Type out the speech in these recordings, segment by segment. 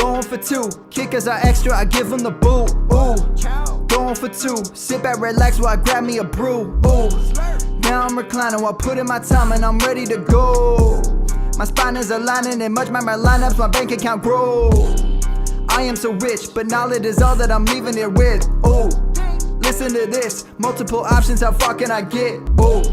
Going for two, kickers are extra, I give them the boot. Ooh, going for two, sit back, relax while I grab me a brew. Ooh, now I'm reclining while putting my time and I'm ready to go. My spine is aligning and much my lineups, my bank account grow. I am so rich, but knowledge is all that I'm leaving it with. Ooh, listen to this, multiple options, how far can I get? Ooh,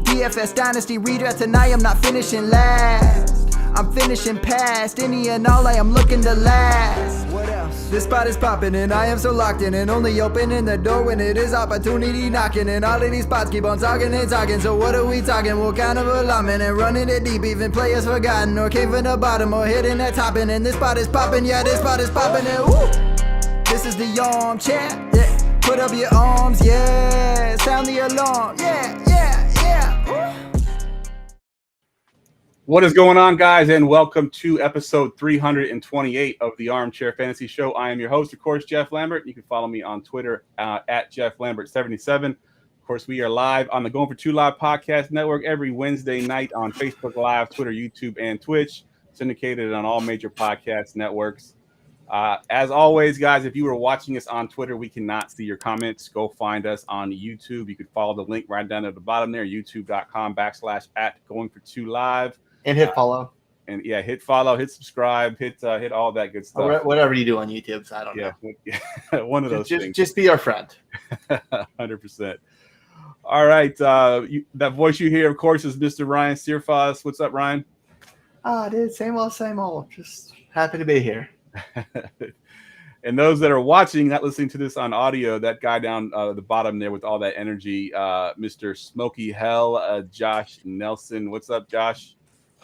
DFS Dynasty redraft tonight, I'm not finishing last. I'm finishing past any and all, I am looking to last. What else? This spot is popping and I am so locked in and only opening the door when it is opportunity knocking. And all of these spots keep on talking and talking. So what are we talking? What kind of alignment? And running it deep, even players forgotten or came from the bottom or hitting that top. And this spot is popping, yeah, this spot is popping. And woo! This is the armchair, yeah. Put up your arms, yeah. Sound the alarm, yeah, yeah, yeah. Woo! What is going on, guys, and welcome to episode 328 of the Armchair Fantasy Show. I am your host, of course, Geoff Lambert. You can follow me on Twitter at JeoffLambert77. Of course, we are live on the Going for Two Live podcast network every Wednesday night on Facebook Live, Twitter, YouTube, and Twitch, syndicated on all major podcast networks. As always, guys, if you were watching us on Twitter, we cannot see your comments. Go find us on YouTube. You can follow the link right down at the bottom there, youtube.com/@GoingForTwoLive. And hit follow. And yeah, hit follow, hit subscribe, hit all that good stuff. Or whatever you do on YouTube, so I don't know. One of those things. Just be our friend. 100%. All right. That voice you hear, of course, is Mr. Ryan Cearfoss. What's up, Ryan? Dude, same old, same old. Just happy to be here. And those that are watching, not listening to this on audio, that guy down the bottom there with all that energy, Mr. Smoky Hell, Josh Nelson. What's up, Josh?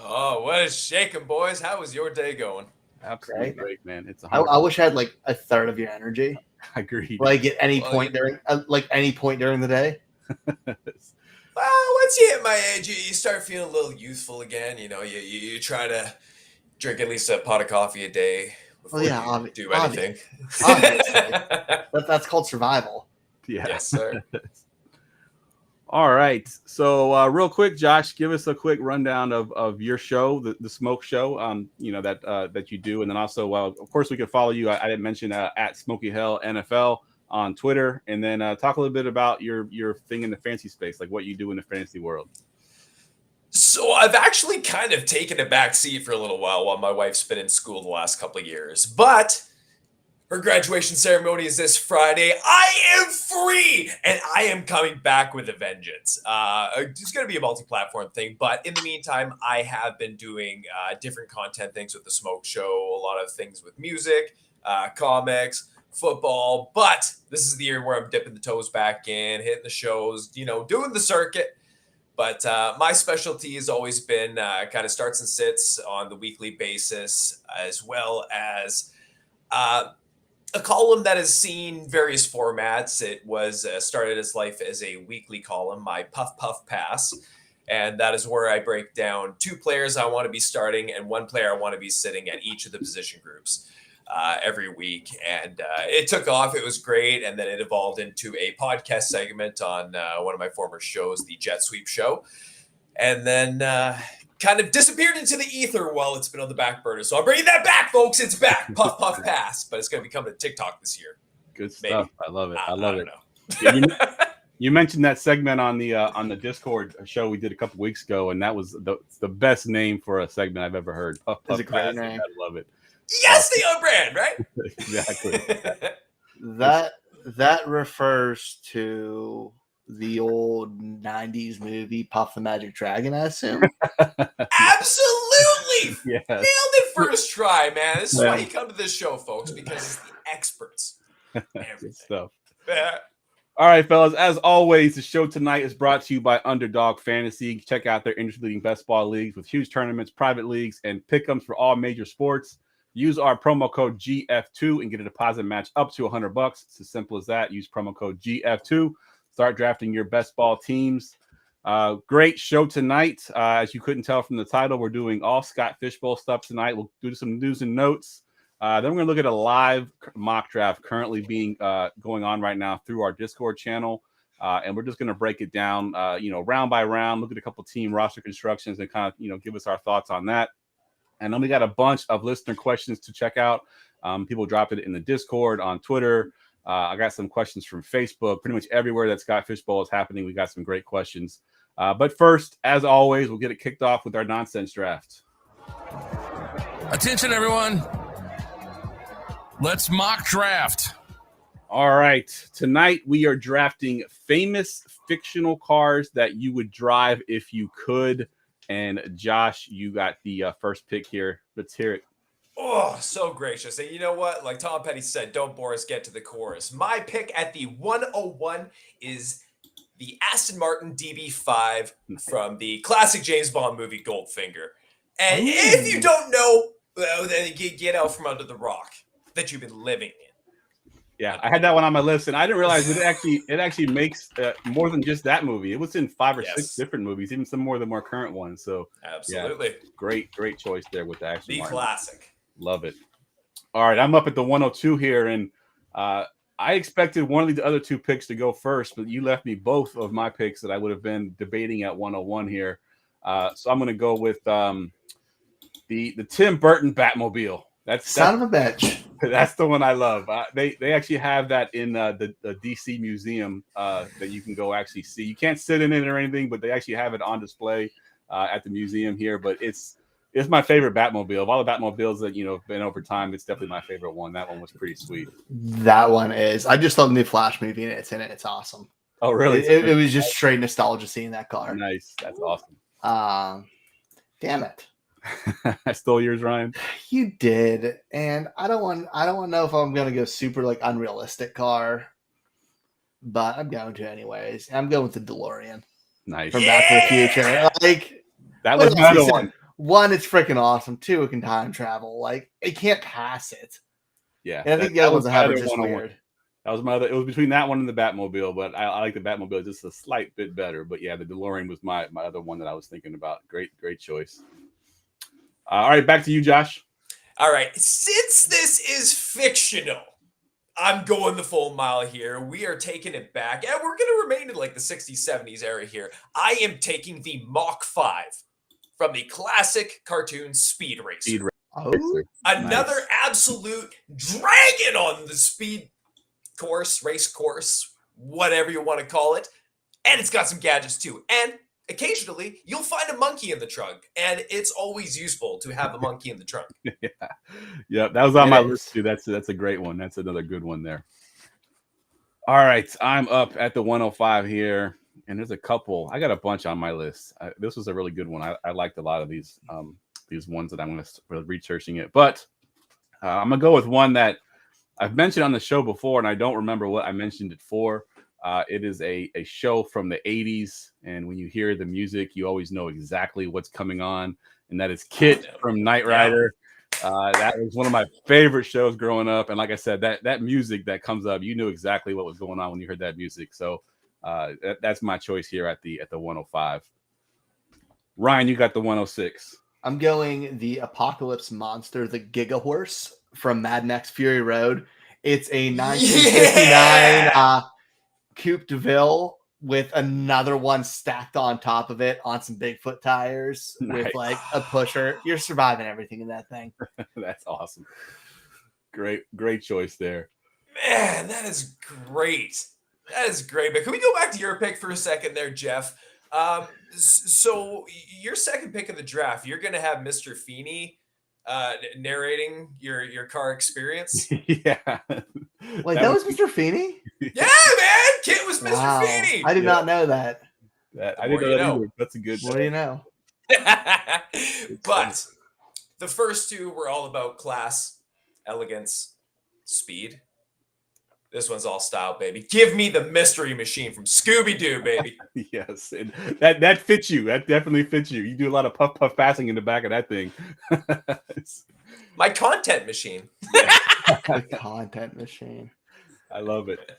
Oh, what is shaking, boys? How was your day going? Absolutely great, man. It's I wish I had like a third of your energy. Agreed. Like at any point during the day. Well, once you hit my age, you start feeling a little youthful again. You know, you try to drink at least a pot of coffee a day before you do anything. Obviously. That's called survival. Yeah. Yes, sir. All right. So real quick, Josh, give us a quick rundown of your show, the Smoke Show, that you do. And then also, of course, we can follow you. I didn't mention at Smoky Hell NFL on Twitter. And then talk a little bit about your thing in the fantasy space, like what you do in the fantasy world. So I've actually kind of taken a back seat for a little while my wife's been in school the last couple of years. But her graduation ceremony is this Friday. I am free, and I am coming back with a vengeance. It's going to be a multi-platform thing, but in the meantime, I have been doing different content things with the Smoke Show, a lot of things with music, comics, football. But this is the year where I'm dipping the toes back in, hitting the shows, doing the circuit. But my specialty has always been kind of starts and sits on the weekly basis, as well as a column that has seen various formats. It was started its life as a weekly column, my Puff Puff Pass. And that is where I break down 2 players I want to be starting and 1 player I want to be sitting at each of the position groups every week. And it took off. It was great. And then it evolved into a podcast segment on one of my former shows, the Jet Sweep Show. And then kind of disappeared into the ether while it's been on the back burner. So I'm bringing that back, folks. It's back. Puff, puff, pass. But it's going to be coming to TikTok this year. Good stuff. Maybe. I love it. I love it. Know. You mentioned that segment on the Discord show we did a couple weeks ago, and that was the best name for a segment I've ever heard. Puff, puff, It's a great pass. name. I love it. Yes, the on brand, right? Exactly. That refers to the old 90s movie Puff the Magic Dragon, I assume. Absolutely. Yes. Nailed it first try, man. This is why you come to this show, folks, because it's the experts. Good stuff. All right, fellas. As always, the show tonight is brought to you by Underdog Fantasy. Check out their industry-leading best ball leagues with huge tournaments, private leagues, and pick'ems for all major sports. Use our promo code GF2 and get a deposit match up to $100. It's as simple as that. Use promo code GF2. Start drafting your best ball teams. Great show tonight. As you couldn't tell from the title, we're doing all Scott Fishbowl stuff tonight. We'll do some news and notes. Then we're going to look at a live mock draft currently being going on right now through our Discord channel. And we're just going to break it down, round by round, look at a couple team roster constructions and kind of, give us our thoughts on that. And then we got a bunch of listener questions to check out. People dropped it in the Discord, on Twitter. I got some questions from Facebook. Pretty much everywhere that Scott Fishbowl is happening, we got some great questions. But first, as always, we'll get it kicked off with our nonsense draft. Attention, everyone. Let's mock draft. All right. Tonight, we are drafting famous fictional cars that you would drive if you could. And Josh, you got the first pick here. Let's hear it. Oh, so gracious. And you know what? Like Tom Petty said, don't bore us, get to the chorus. My pick at the 101 is the Aston Martin DB5 from the classic James Bond movie Goldfinger. And if you don't know, well, then get out from under the rock that you've been living in. Yeah, I had that one on my list, and I didn't realize it actually makes more than just that movie. It was in 5 or 6 different movies, even some more of the more current ones. So absolutely, yeah, great choice there with the Aston Martin. Classic. Love it. All right, I'm up at the 102 here, and I expected one of the other 2 picks to go first, but you left me both of my picks that I would have been debating at 101 here. So I'm going to go with the Tim Burton Batmobile. That's son of a bitch. That's the one I love. They actually have that in the DC museum that you can go actually see. You can't sit in it or anything, but they actually have it on display at the museum here. But it's my favorite Batmobile. Of all the Batmobiles that have been over time, it's definitely my favorite one. That one was pretty sweet. That one is. I just love the new Flash movie, and it's in it. It's awesome. Oh, really? It was just straight nostalgia seeing that car. Nice. That's awesome. Damn it. I stole yours, Ryan. You did, and I don't want to know if I'm gonna go super like unrealistic car, but I'm going to anyways. I'm going with the DeLorean. Nice. From Back to the Future. Like that was another one. One, it's freaking awesome. 2, it can time travel. Like it can't pass it. Yeah, and I think the other ones I have are just weird. That was my other. It was between that one and the Batmobile, but I like the Batmobile just a slight bit better. But yeah, the DeLorean was my other one that I was thinking about. Great choice. All right, back to you, Josh. All right, since this is fictional, I'm going the full mile here. We are taking it back, and we're going to remain in like the 60s, 70s era here. I am taking the Mach 5 from the classic cartoon Speed Racer. Another absolute dragon on the speed course, race course, whatever you want to call it. And it's got some gadgets too. And occasionally, you'll find a monkey in the trunk, and it's always useful to have a monkey in the trunk. Yeah, that was on my list too. That's a great one. That's another good one there. All right, I'm up at the 105 here, and there's a couple. I got a bunch on my list. This was a really good one. I liked a lot of these ones that I'm going to researching it, but I'm gonna go with one that I've mentioned on the show before, and I don't remember what I mentioned it for. It is a show from the 80s, and when you hear the music, you always know exactly what's coming on, and that is Kit from Knight Rider. That was one of my favorite shows growing up, and like I said, that music that comes up, you knew exactly what was going on when you heard that music. So that's my choice here at the 105. Ryan, you got the 106. I'm going the Apocalypse Monster, the Giga Horse from Mad Max Fury Road. It's a 1959 Coupe de Ville with another one stacked on top of it on some Bigfoot tires with like a pusher. You're surviving everything in that thing. That's awesome. Great choice there. Man, that is great. That is great. But can we go back to your pick for a second there, Geoff? So your second pick of the draft, you're going to have Mr. Feeney narrating your car experience. Yeah. Wait, that was Mr. Feeney? Yeah, man. Kit was Mr. Feeney. I did not know that. I didn't know that either. That's a good. What do you know? But the first 2 were all about class, elegance, speed. This one's all style, baby. Give me the Mystery Machine from Scooby-Doo, baby. Yes, and that fits you. That definitely fits you. You do a lot of puff passing in the back of that thing. My content machine. The content machine. I love it.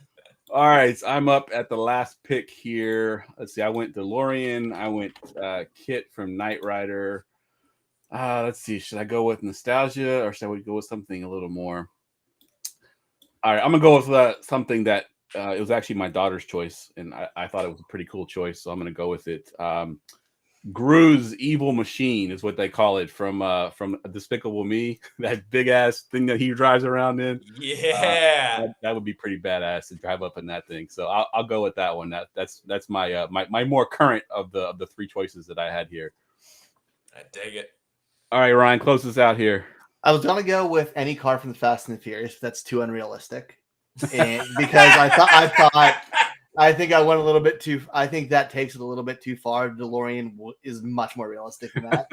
All right, I'm up at the last pick here. Let's see. I went DeLorean. I went Kit from Knight Rider. Let's see. Should I go with nostalgia or should I go with something a little more? All right, I'm gonna go with something that it was actually my daughter's choice, and I thought it was a pretty cool choice, so I'm gonna go with it. Gru's Evil Machine is what they call it from Despicable Me. That big ass thing that he drives around in. Yeah. That would be pretty badass to drive up in that thing. So I'll go with that one. That's my my more current of the three choices that I had here. I dig it. All right, Ryan, close this out here. I was gonna go with any car from the Fast and the Furious, but that's too unrealistic. And because I think I went a little bit too. I think that takes it a little bit too far. DeLorean is much more realistic than that.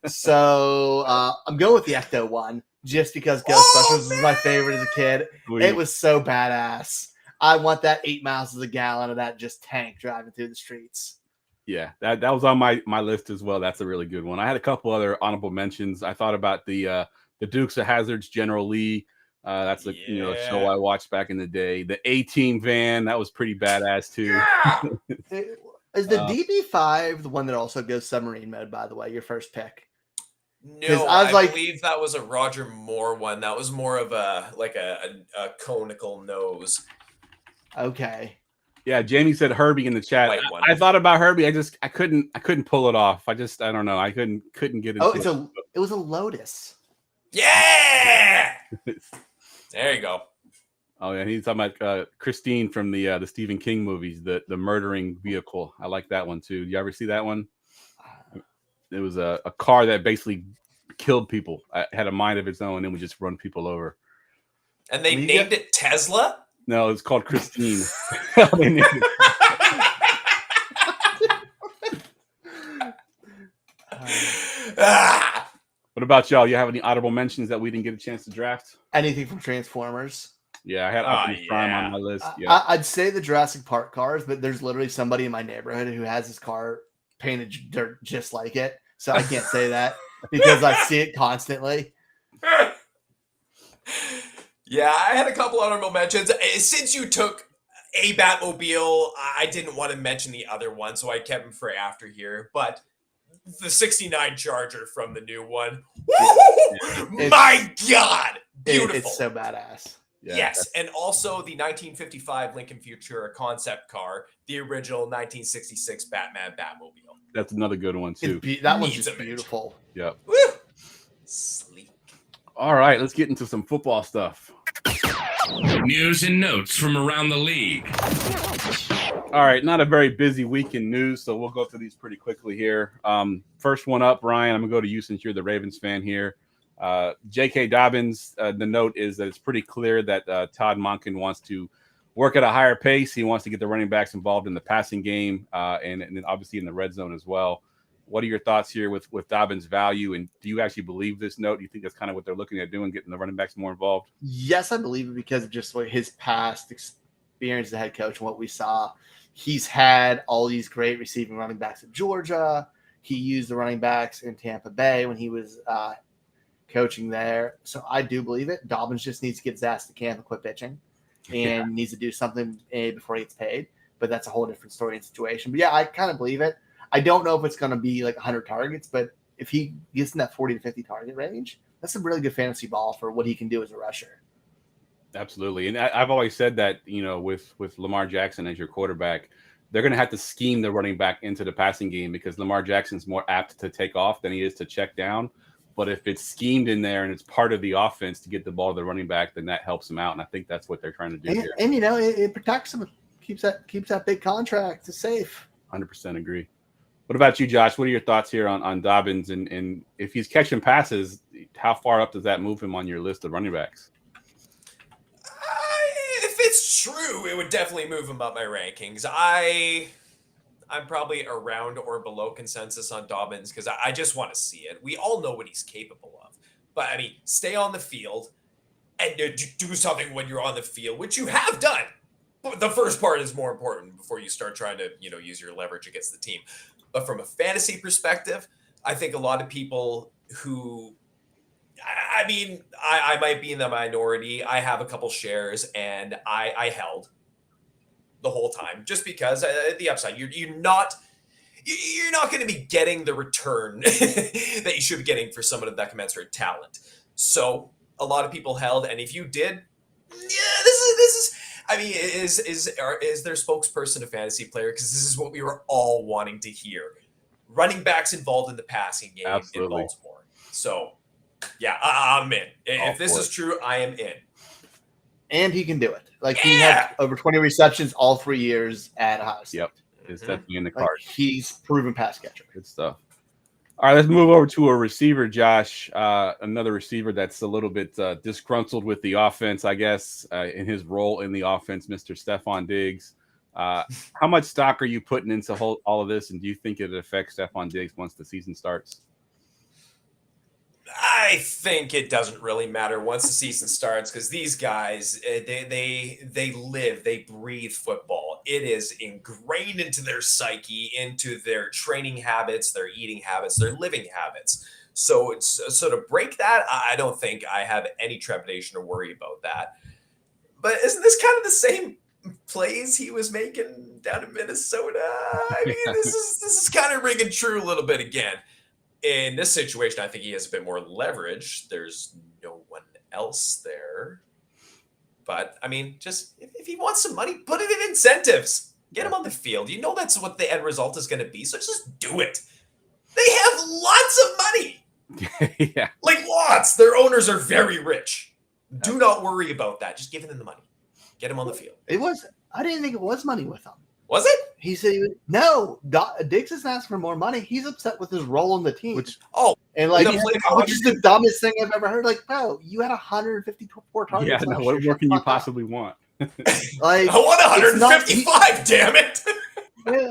So I'm going with the Ecto one, just because Ghostbusters was my favorite as a kid. Sweet. It was so badass. I want that 8 miles to the gallon of that just tank driving through the streets. Yeah, that was on my list as well. That's a really good one. I had a couple other honorable mentions. I thought about the Dukes of Hazzard's General Lee. That's a show I watched back in the day. The A-Team van, that was pretty badass too. Yeah. Is the DB5 the one that also goes submarine mode? By the way, your first pick. No, I believe that was a Roger Moore one. That was more of a conical nose. Okay. Yeah, Jamie said Herbie in the chat. I thought about Herbie. I couldn't pull it off. I don't know. I couldn't get it. Oh, it was a Lotus. Yeah. There you go. Oh yeah, he's talking about Christine from the Stephen King movies, the murdering vehicle. I like that one too. You ever see that one? It was a car that basically killed people. It had a mind of its own and would just run people over. And they named it Tesla? No, it's called Christine. What about y'all? You have any audible mentions that we didn't get a chance to draft? Anything from Transformers? Yeah, I had Optimus Prime on my list. Yeah. I'd say the Jurassic Park cars, but there's literally somebody in my neighborhood who has his car painted dirt just like it. So I can't say that because I see it constantly. Yeah, I had a couple honorable mentions. Since you took a Batmobile, I didn't want to mention the other one, so I kept them for after here. But the 69 Charger from the new one. My God! Beautiful. It's so badass. Yeah, yes, and also the 1955 Lincoln Futura concept car, the original 1966 Batman Batmobile. That's another good one too. That one's just beautiful. Yep. Woo! Sleek. All right, let's get into some football stuff. News and notes from around the league. All right, not a very busy week in news, so we'll go through these pretty quickly here. First one up, Ryan, I'm going to go to you since you're the Ravens fan here. J.K. Dobbins, the note is that it's pretty clear that Todd Monken wants to work at a higher pace. He wants to get the running backs involved in the passing game and then obviously in the red zone as well. What are your thoughts here with Dobbins' value? And do you actually believe this note? Do you think that's kind of what they're looking at doing, getting the running backs more involved? Yes, I believe it because of just like his past experience as a head coach and what we saw. He's had all these great receiving running backs at Georgia. He used the running backs in Tampa Bay when he was coaching there. So I do believe it. Dobbins just needs to get his ass to camp and quit pitching and needs to do something before he gets paid. But that's a whole different story and situation. But yeah, I kind of believe it. I don't know if it's going to be like 100 targets, but if he gets in that 40 to 50 target range, that's a really good fantasy ball for what he can do as a rusher. Absolutely. And I've always said that, with Lamar Jackson as your quarterback, they're going to have to scheme the running back into the passing game because Lamar Jackson's more apt to take off than he is to check down. But if it's schemed in there and it's part of the offense to get the ball to the running back, then that helps him out. And I think that's what they're trying to do here. And it protects him, keeps that big contract safe. 100% agree. What about you, Josh? What are your thoughts here on Dobbins? And if he's catching passes, how far up does that move him on your list of running backs? If it's true, it would definitely move him up my rankings. I'm probably around or below consensus on Dobbins because I just want to see it. We all know what he's capable of. But, I mean, stay on the field and do something when you're on the field, which you have done. But the first part is more important before you start trying to, use your leverage against the team. But from a fantasy perspective, I think a lot of people who I might be in the minority. I have a couple shares and I held the whole time just because the upside, you're not going to be getting the return that you should be getting for someone of that commensurate talent. So a lot of people held. And if you did, this is their spokesperson a fantasy player? Because this is what we were all wanting to hear. running backs involved in the passing game Absolutely. in Baltimore. So, yeah, I'm in. All If this for is true, I am in. And he can do it. Like he had over 20 receptions all 3 years at Ohio State. Yep. It's definitely in the Like, cards. he's proven pass catcher. Good stuff. All right, let's move over to a receiver, Josh. Another receiver that's a little bit disgruntled with the offense, I guess, in his role in the offense, Mr. Stephon Diggs. How much stock are you putting into all of this, and do you think it affects Stephon Diggs once the season starts? I think it doesn't really matter once the season starts because these guys, they live, they breathe football. It is ingrained into their psyche, into their training habits, their eating habits, their living habits. So to break that, I don't think I have any trepidation or worry about that. But isn't this kind of the same plays he was making down in Minnesota? I mean, this is kind of ringing true a little bit again. In this situation, I think he has a bit more leverage. There's no one else there. But, I mean, just if he wants some money, put it in incentives. Get him on the field. You know that's what the end result is going to be, so just do it. They have lots of money. Yeah. Like, lots. Their owners are very rich. Do not worry about that. Just give them the money. Get him on the field. I didn't think it was money with him. Was it? He said, Diggs isn't asking for more money. He's upset with his role in the team. And like, which is the dumbest thing I've ever heard. Like, bro, you had 154 targets. Yeah, no, what more can you possibly want? Like, I want 155, damn it.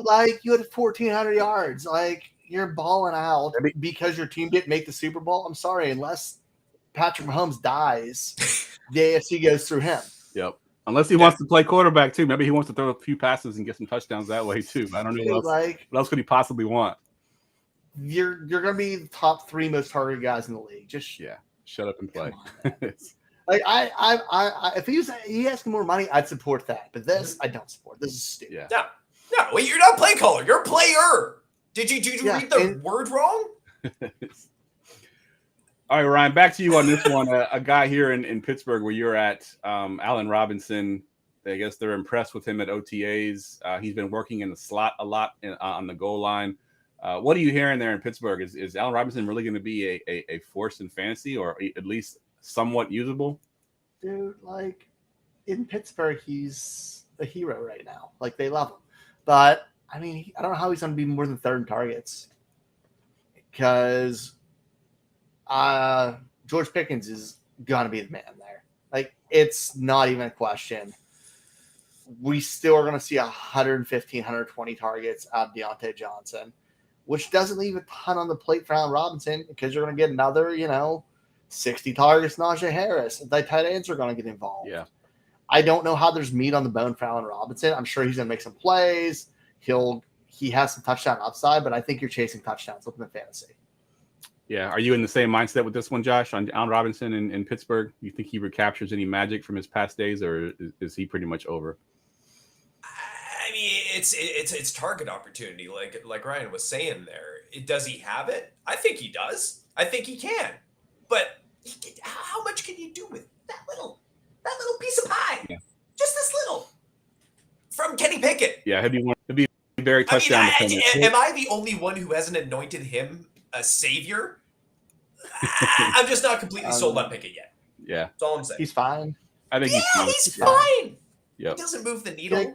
Like, you had 1,400 yards. Like, you're balling out because your team didn't make the Super Bowl. I'm sorry, unless Patrick Mahomes dies, the AFC goes through him. Yep. Unless he wants to play quarterback too. Maybe he wants to throw a few passes and get some touchdowns that way too. I don't know what else could he possibly want. You're gonna be the top 3 most targeted guys in the league. Just shut up and play. Like if he asking more money, I'd support that. But this, I don't support. This is stupid. No. Well, you're not a play caller. You're a player. Did you read the word wrong? All right, Ryan, back to you on this one. A guy here in Pittsburgh where you're at, Allen Robinson. I guess they're impressed with him at OTAs. He's been working in the slot a lot on the goal line. What are you hearing there in Pittsburgh? Is Allen Robinson really going to be a force in fantasy or at least somewhat usable? Dude, like in Pittsburgh, he's a hero right now. Like they love him. But, I mean, I don't know how he's going to be more than 3rd in targets. Because George Pickens is gonna be the man there. Like, it's not even a question. We still are gonna see 115, 120 targets out of Deontay Johnson, which doesn't leave a ton on the plate for Allen Robinson because you're gonna get another, 60 targets. Najee Harris, the tight ends are gonna get involved. Yeah, I don't know how there's meat on the bone for Allen Robinson. I'm sure he's gonna make some plays. He has some touchdown upside, but I think you're chasing touchdowns looking at fantasy. Yeah. Are you in the same mindset with this one, Josh, on Allen Robinson in Pittsburgh? You think he recaptures any magic from his past days, or is he pretty much over? I mean, it's target opportunity, like Ryan was saying there. Does he have it? I think he does. I think he can. But how much can you do with that little piece of pie? Yeah. Just this little from Kenny Pickett. Yeah, he'd be very touchdown dependent. Am I the only one who hasn't anointed him a savior? I'm just not completely sold on Pickett yet. Yeah, that's all I'm saying. He's fine. I think he's fine. Yep. He doesn't move the needle.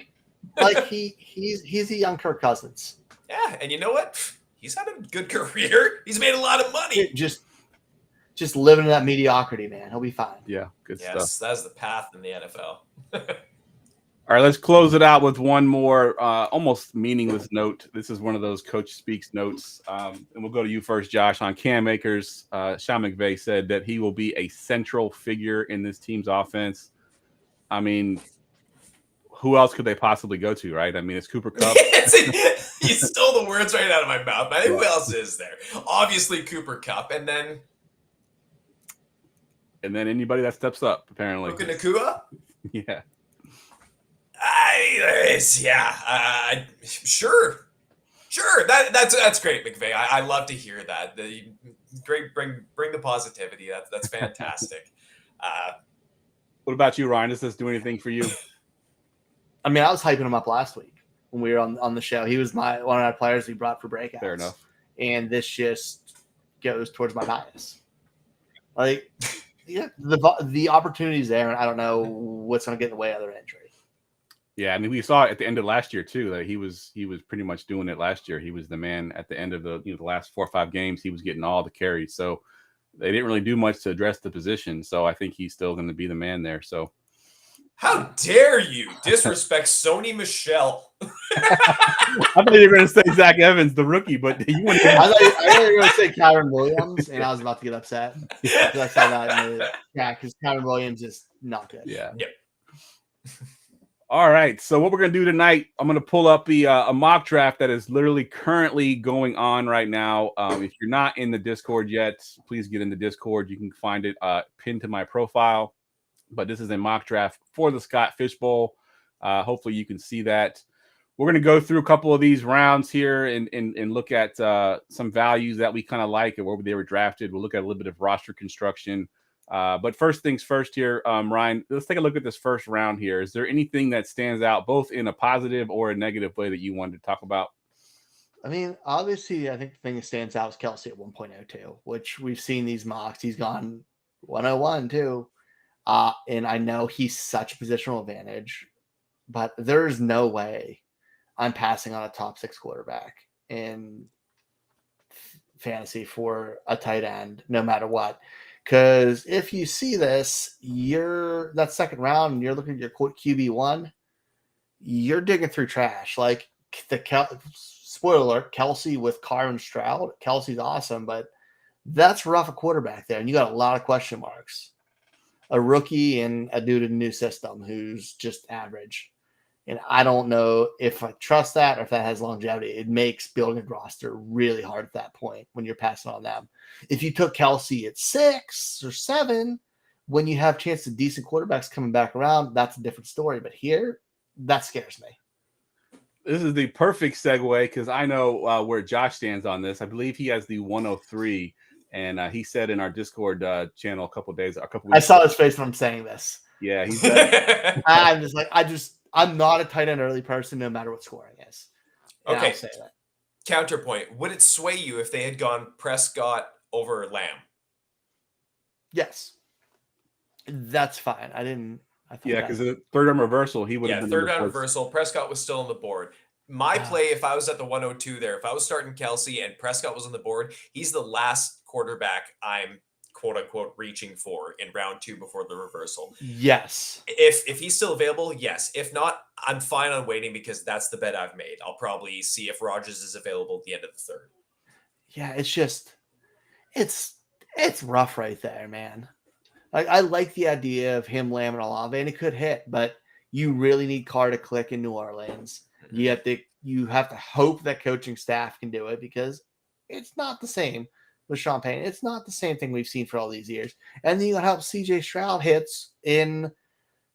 Like he's a young Kirk Cousins. Yeah, and you know what? He's had a good career. He's made a lot of money. Just living in that mediocrity, man. He'll be fine. Yeah, good stuff. Yes, that's the path in the NFL. All right, let's close it out with one more almost meaningless note. This is one of those Coach Speaks notes. And we'll go to you first, Josh. On Cam Akers, Sean McVay said that he will be a central figure in this team's offense. I mean, who else could they possibly go to, right? I mean, it's Cooper Kupp. You stole the words right out of my mouth. Man. Who else is there? Obviously, Cooper Kupp. And then anybody that steps up, apparently. Puka Nacua? Yeah. Sure. That's great, McVay. I love to hear that. Great, bring the positivity. That's fantastic. What about you, Ryan? Does this do anything for you? I mean, I was hyping him up last week when we were on the show. He was one of our players we brought for breakouts. Fair enough. and this just goes towards my bias. Like, yeah, the opportunity's there, and I don't know what's going to get in the way of their injury. Yeah, I mean, we saw it at the end of last year too. That he was pretty much doing it last year. He was the man at the end of the last 4 or 5 games. He was getting all the carries. So they didn't really do much to address the position. So I think he's still going to be the man there. So how dare you disrespect Sony Michel? I thought you were going to say Zach Evans, the rookie, but you wouldn't. I thought you were going to say Kyron Williams, and I was about to get upset. I saw that. Because Kyron Williams is not good. Yeah. Yep. All right. So what we're going to do tonight, I'm going to pull up a mock draft that is literally currently going on right now. If you're not in the Discord yet, please get in the Discord. You can find it pinned to my profile. But this is a mock draft for the Scott Fish Bowl. Hopefully you can see that. We're going to go through a couple of these rounds here and look at some values that we kind of like and where they were drafted. We'll look at a little bit of roster construction. But first things first here, Ryan, let's take a look at this first round here. Is there anything that stands out both in a positive or a negative way that you wanted to talk about? I mean, obviously, I think the thing that stands out is Kelsey at 1.02, which we've seen these mocks. He's gone 101 too. And I know he's such a positional advantage, but there's no way I'm passing on a top 6 quarterback in fantasy for a tight end, no matter what. Because if you see this, that second round, and you're looking at your QB1, you're digging through trash. Like spoiler alert, Kelsey with Carr and Stroud. Kelsey's awesome, but that's rough a quarterback there, and you got a lot of question marks. A rookie and a dude in a new system who's just average. And I don't know if I trust that or if that has longevity. It makes building a roster really hard at that point when you're passing on them. If you took Kelsey at 6 or 7, when you have a chance to decent quarterbacks coming back around, that's a different story. But here, that scares me. This is the perfect segue because I know where Josh stands on this. I believe he has the 103, and he said in our Discord channel a couple weeks I saw his face when I'm saying this. Yeah, he's. I'm just like I'm not a tight end early person, no matter what scoring is. And Okay. I'll say that. Counterpoint. Would it sway you if they had gone Prescott over Lamb? Yes. That's fine. Because the third round reversal, he would have been third round reversal. Prescott was still on the board. My play, if I was at the 102 there, if I was starting Kelsey and Prescott was on the board, he's the last quarterback I'm quote unquote reaching for in round 2 before the reversal. Yes. If he's still available, yes. If not, I'm fine on waiting because that's the bet I've made. I'll probably see if Rodgers is available at the end of the 3rd. Yeah, it's just it's rough right there, man. Like I like the idea of him Lamb and Olave, and it could hit, but you really need Carr to click in New Orleans. Mm-hmm. You have to hope that coaching staff can do it because it's not the same with Sean Payton. It's not the same thing we've seen for all these years. And then you got to help CJ Stroud hits in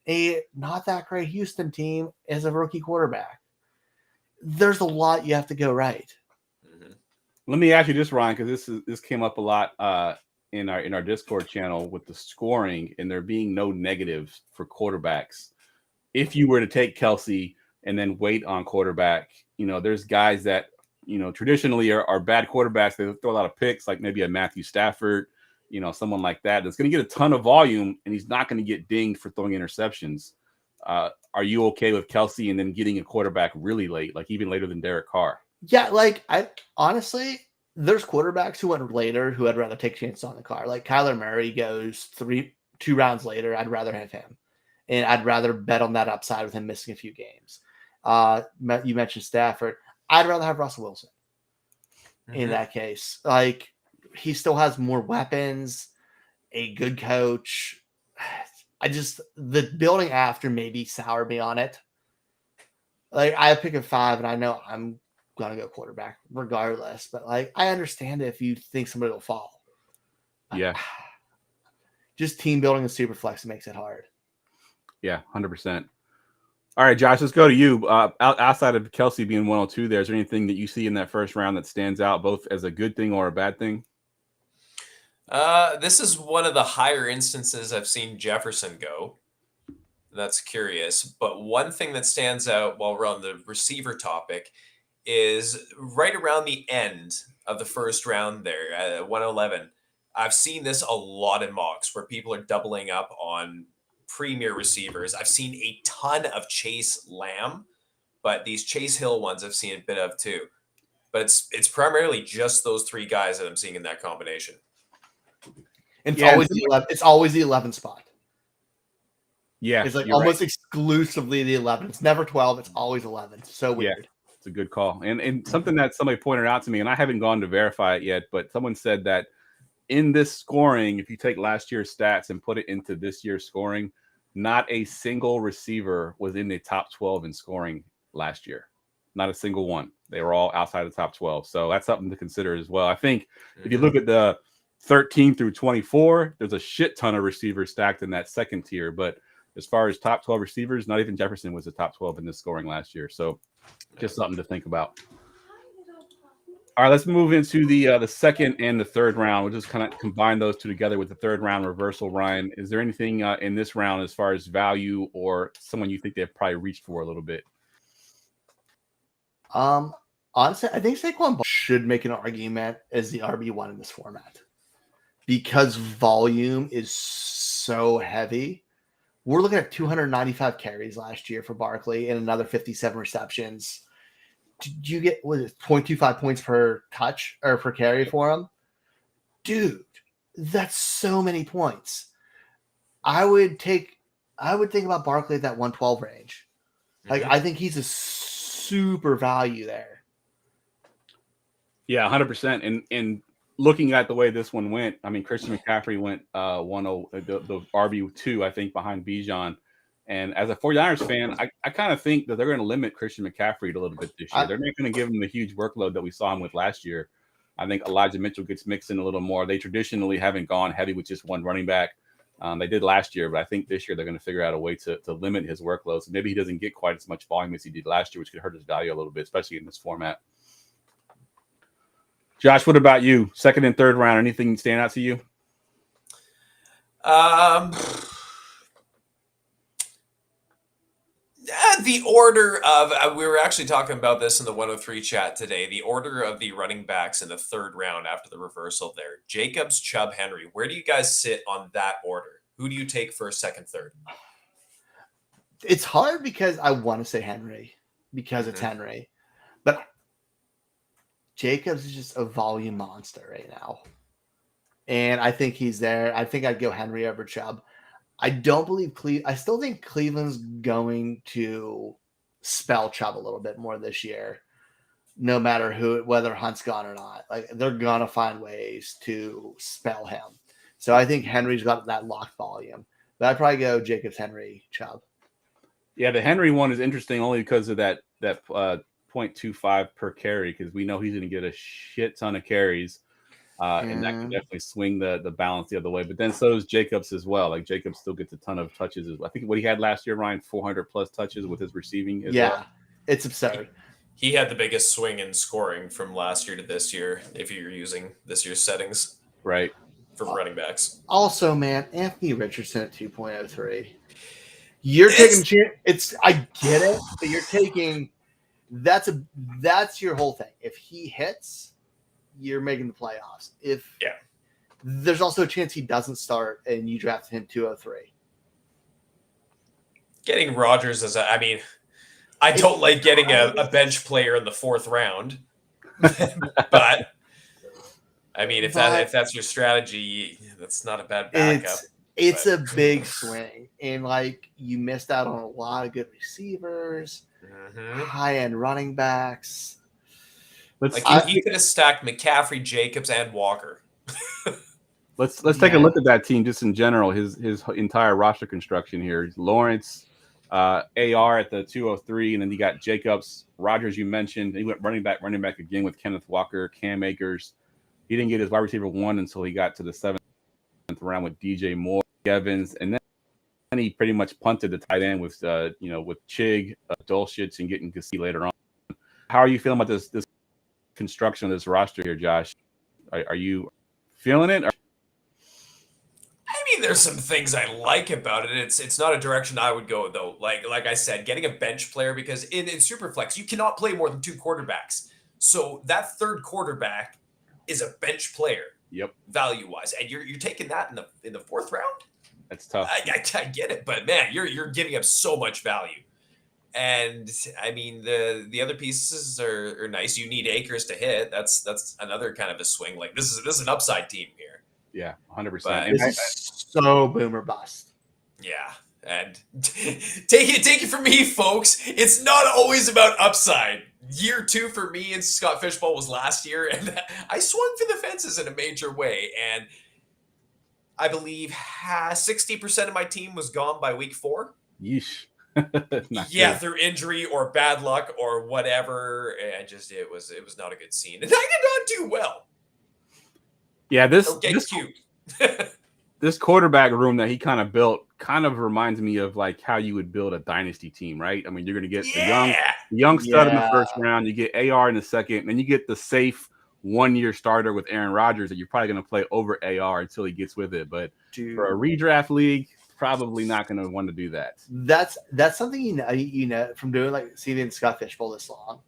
a not that great Houston team as a rookie quarterback. There's a lot you have to go right. Mm-hmm. Let me ask you this, Ryan, because this came up a lot in our Discord channel with the scoring and there being no negatives for quarterbacks. If you were to take Kelsey and then wait on quarterback, there's guys that traditionally are bad quarterbacks. They throw a lot of picks, like maybe a Matthew Stafford, someone like that. That's going to get a ton of volume, and he's not going to get dinged for throwing interceptions. Are you okay with Kelsey and then getting a quarterback really late, like even later than Derek Carr? Yeah, like I honestly, there's quarterbacks who went later who I'd rather take chances on the Carr. Like Kyler Murray goes 2 rounds later. I'd rather have him, and I'd rather bet on that upside with him missing a few games. You mentioned Stafford. I'd rather have Russell Wilson in that case. Like, he still has more weapons, a good coach. The building after maybe soured me on it. Like, I pick a 5, and I know I'm going to go quarterback regardless. But, like, I understand if you think somebody will fall. Yeah. Just team building and super flex makes it hard. Yeah, 100%. All right, Josh, let's go to you. Outside of Kelsey being 102 there, is there anything that you see in that first round that stands out both as a good thing or a bad thing? This is one of the higher instances I've seen Jefferson go. That's curious. But one thing that stands out while we're on the receiver topic is right around the end of the first round there at 111. I've seen this a lot in mocks where people are doubling up on premier receivers. I've seen a ton of Chase Lamb, but these Chase Hill ones I've seen a bit of too. But it's primarily just those three guys that I'm seeing in that combination. It's always the 11. It's always the 11 spot. Yeah, it's like almost exclusively the 11. It's never 12. It's always 11. So weird. Yeah, it's a good call. And something that somebody pointed out to me, and I haven't gone to verify it yet, but someone said that in this scoring, if you take last year's stats and put it into this year's scoring, not a single receiver was in the top 12 in scoring last year. Not a single one. They were all outside the top 12. So that's something to consider as well. I think if you look at the 13 through 24, there's a shit ton of receivers stacked in that second tier. But as far as top 12 receivers, not even Jefferson was the top 12 in this scoring last year. So just something to think about. All right, let's move into the second and the third round. We'll just kind of combine those two together with the third round reversal. Ryan, is there anything in this round as far as value or someone you think they've probably reached for a little bit? Honestly, I think Saquon should make an argument as the RB1 in this format because volume is so heavy. We're looking at 295 carries last year for Barkley and another 57 receptions. Did you get 0.25 points per touch or per carry for him? Dude, that's so many points. I would think about Barkley at that 112 range. Like, I think he's a super value there. Yeah, 100%. And looking at the way this one went, I mean, Christian McCaffrey went the RB2, I think, behind Bijan. And as a 49ers fan, I kind of think that they're going to limit Christian McCaffrey a little bit this year. They're not going to give him the huge workload that we saw him with last year. I think Elijah Mitchell gets mixed in a little more. They traditionally haven't gone heavy with just one running back. They did last year, but I think this year they're going to figure out a way to limit his workload. So maybe he doesn't get quite as much volume as he did last year, which could hurt his value a little bit, especially in this format. Josh, what about you? Second and third round, anything stand out to you? The order of, we were actually talking about this in the 103 chat today, the order of the running backs in the third round after the reversal there. Jacobs, Chubb, Henry. Where do you guys sit on that order? Who do you take first, second, third? It's hard because I want to say Henry because it's Henry. But Jacobs is just a volume monster right now. And I think he's there. I think I'd go Henry over Chubb. I don't believe I still think Cleveland's going to spell Chubb a little bit more this year, no matter whether Hunt's gone or not. Like, they're gonna find ways to spell him. So I think Henry's got that locked volume. But I'd probably go Jacobs, Henry, Chubb. Yeah, the Henry one is interesting only because of that 0.25 per carry, because we know he's going to get a shit ton of carries. And that can definitely swing the balance the other way. But then so does Jacobs as well. Like, Jacobs still gets a ton of touches. I think what he had last year, Ryan, 400 plus touches with his receiving. Well. It's absurd. He had the biggest swing in scoring from last year to this year, if you're using this year's settings. Right. For running backs. Also, man, Anthony Richardson at 2.03. You're taking I get it, but you're taking that's your whole thing. If he hits, you're making the playoffs. There's also a chance he doesn't start and you draft him 203. Getting Rodgers I don't like getting a bench player in the fourth round, but I mean, if that's your strategy, that's not a bad backup. It's a big swing, and like, you missed out on a lot of good receivers, high-end running backs. He could have stacked McCaffrey, Jacobs, and Walker. Let's take a look at that team just in general. His entire roster construction here. Lawrence, AR at the 203, and then you got Jacobs, Rodgers. You mentioned he went running back again with Kenneth Walker, Cam Akers. He didn't get his wide receiver one until he got to the 7th round with DJ Moore, Evans, and then he pretty much punted the tight end with with Chig, Dulcich, and getting Gassi later on. How are you feeling about this construction of this roster here, Josh? Are you feeling it? I mean, there's some things I like about it. It's not a direction I would go though. Like I said, getting a bench player, because in Superflex you cannot play more than 2 quarterbacks. So that third quarterback is a bench player. Yep. Value wise, and you're taking that in the 4th round. That's tough. I get it, but man, you're giving up so much value. And I mean the other pieces are nice. You need Akers to hit. That's another kind of a swing. Like this is an upside team here. Yeah, 100%. But This is so boomer bust. Yeah, and take it from me, folks. It's not always about upside. Year 2 for me in Scott Fishbowl was last year, and I swung for the fences in a major way. And I believe 60% of my team was gone by week 4. Yeesh. Yeah, through injury or bad luck or whatever. And it was not a good scene, and I did not do well. Yeah, this cute. This quarterback room that he kind of built kind of reminds me of like how you would build a dynasty team, right? I mean, you're going to get the young stud in the first round, you get AR in the second, and then you get the safe 1-year starter with Aaron Rodgers that you're probably going to play over AR until he gets with it. But for a redraft league, probably not going to want to do that. That's something you know from doing like seeing Scott Fishbowl this long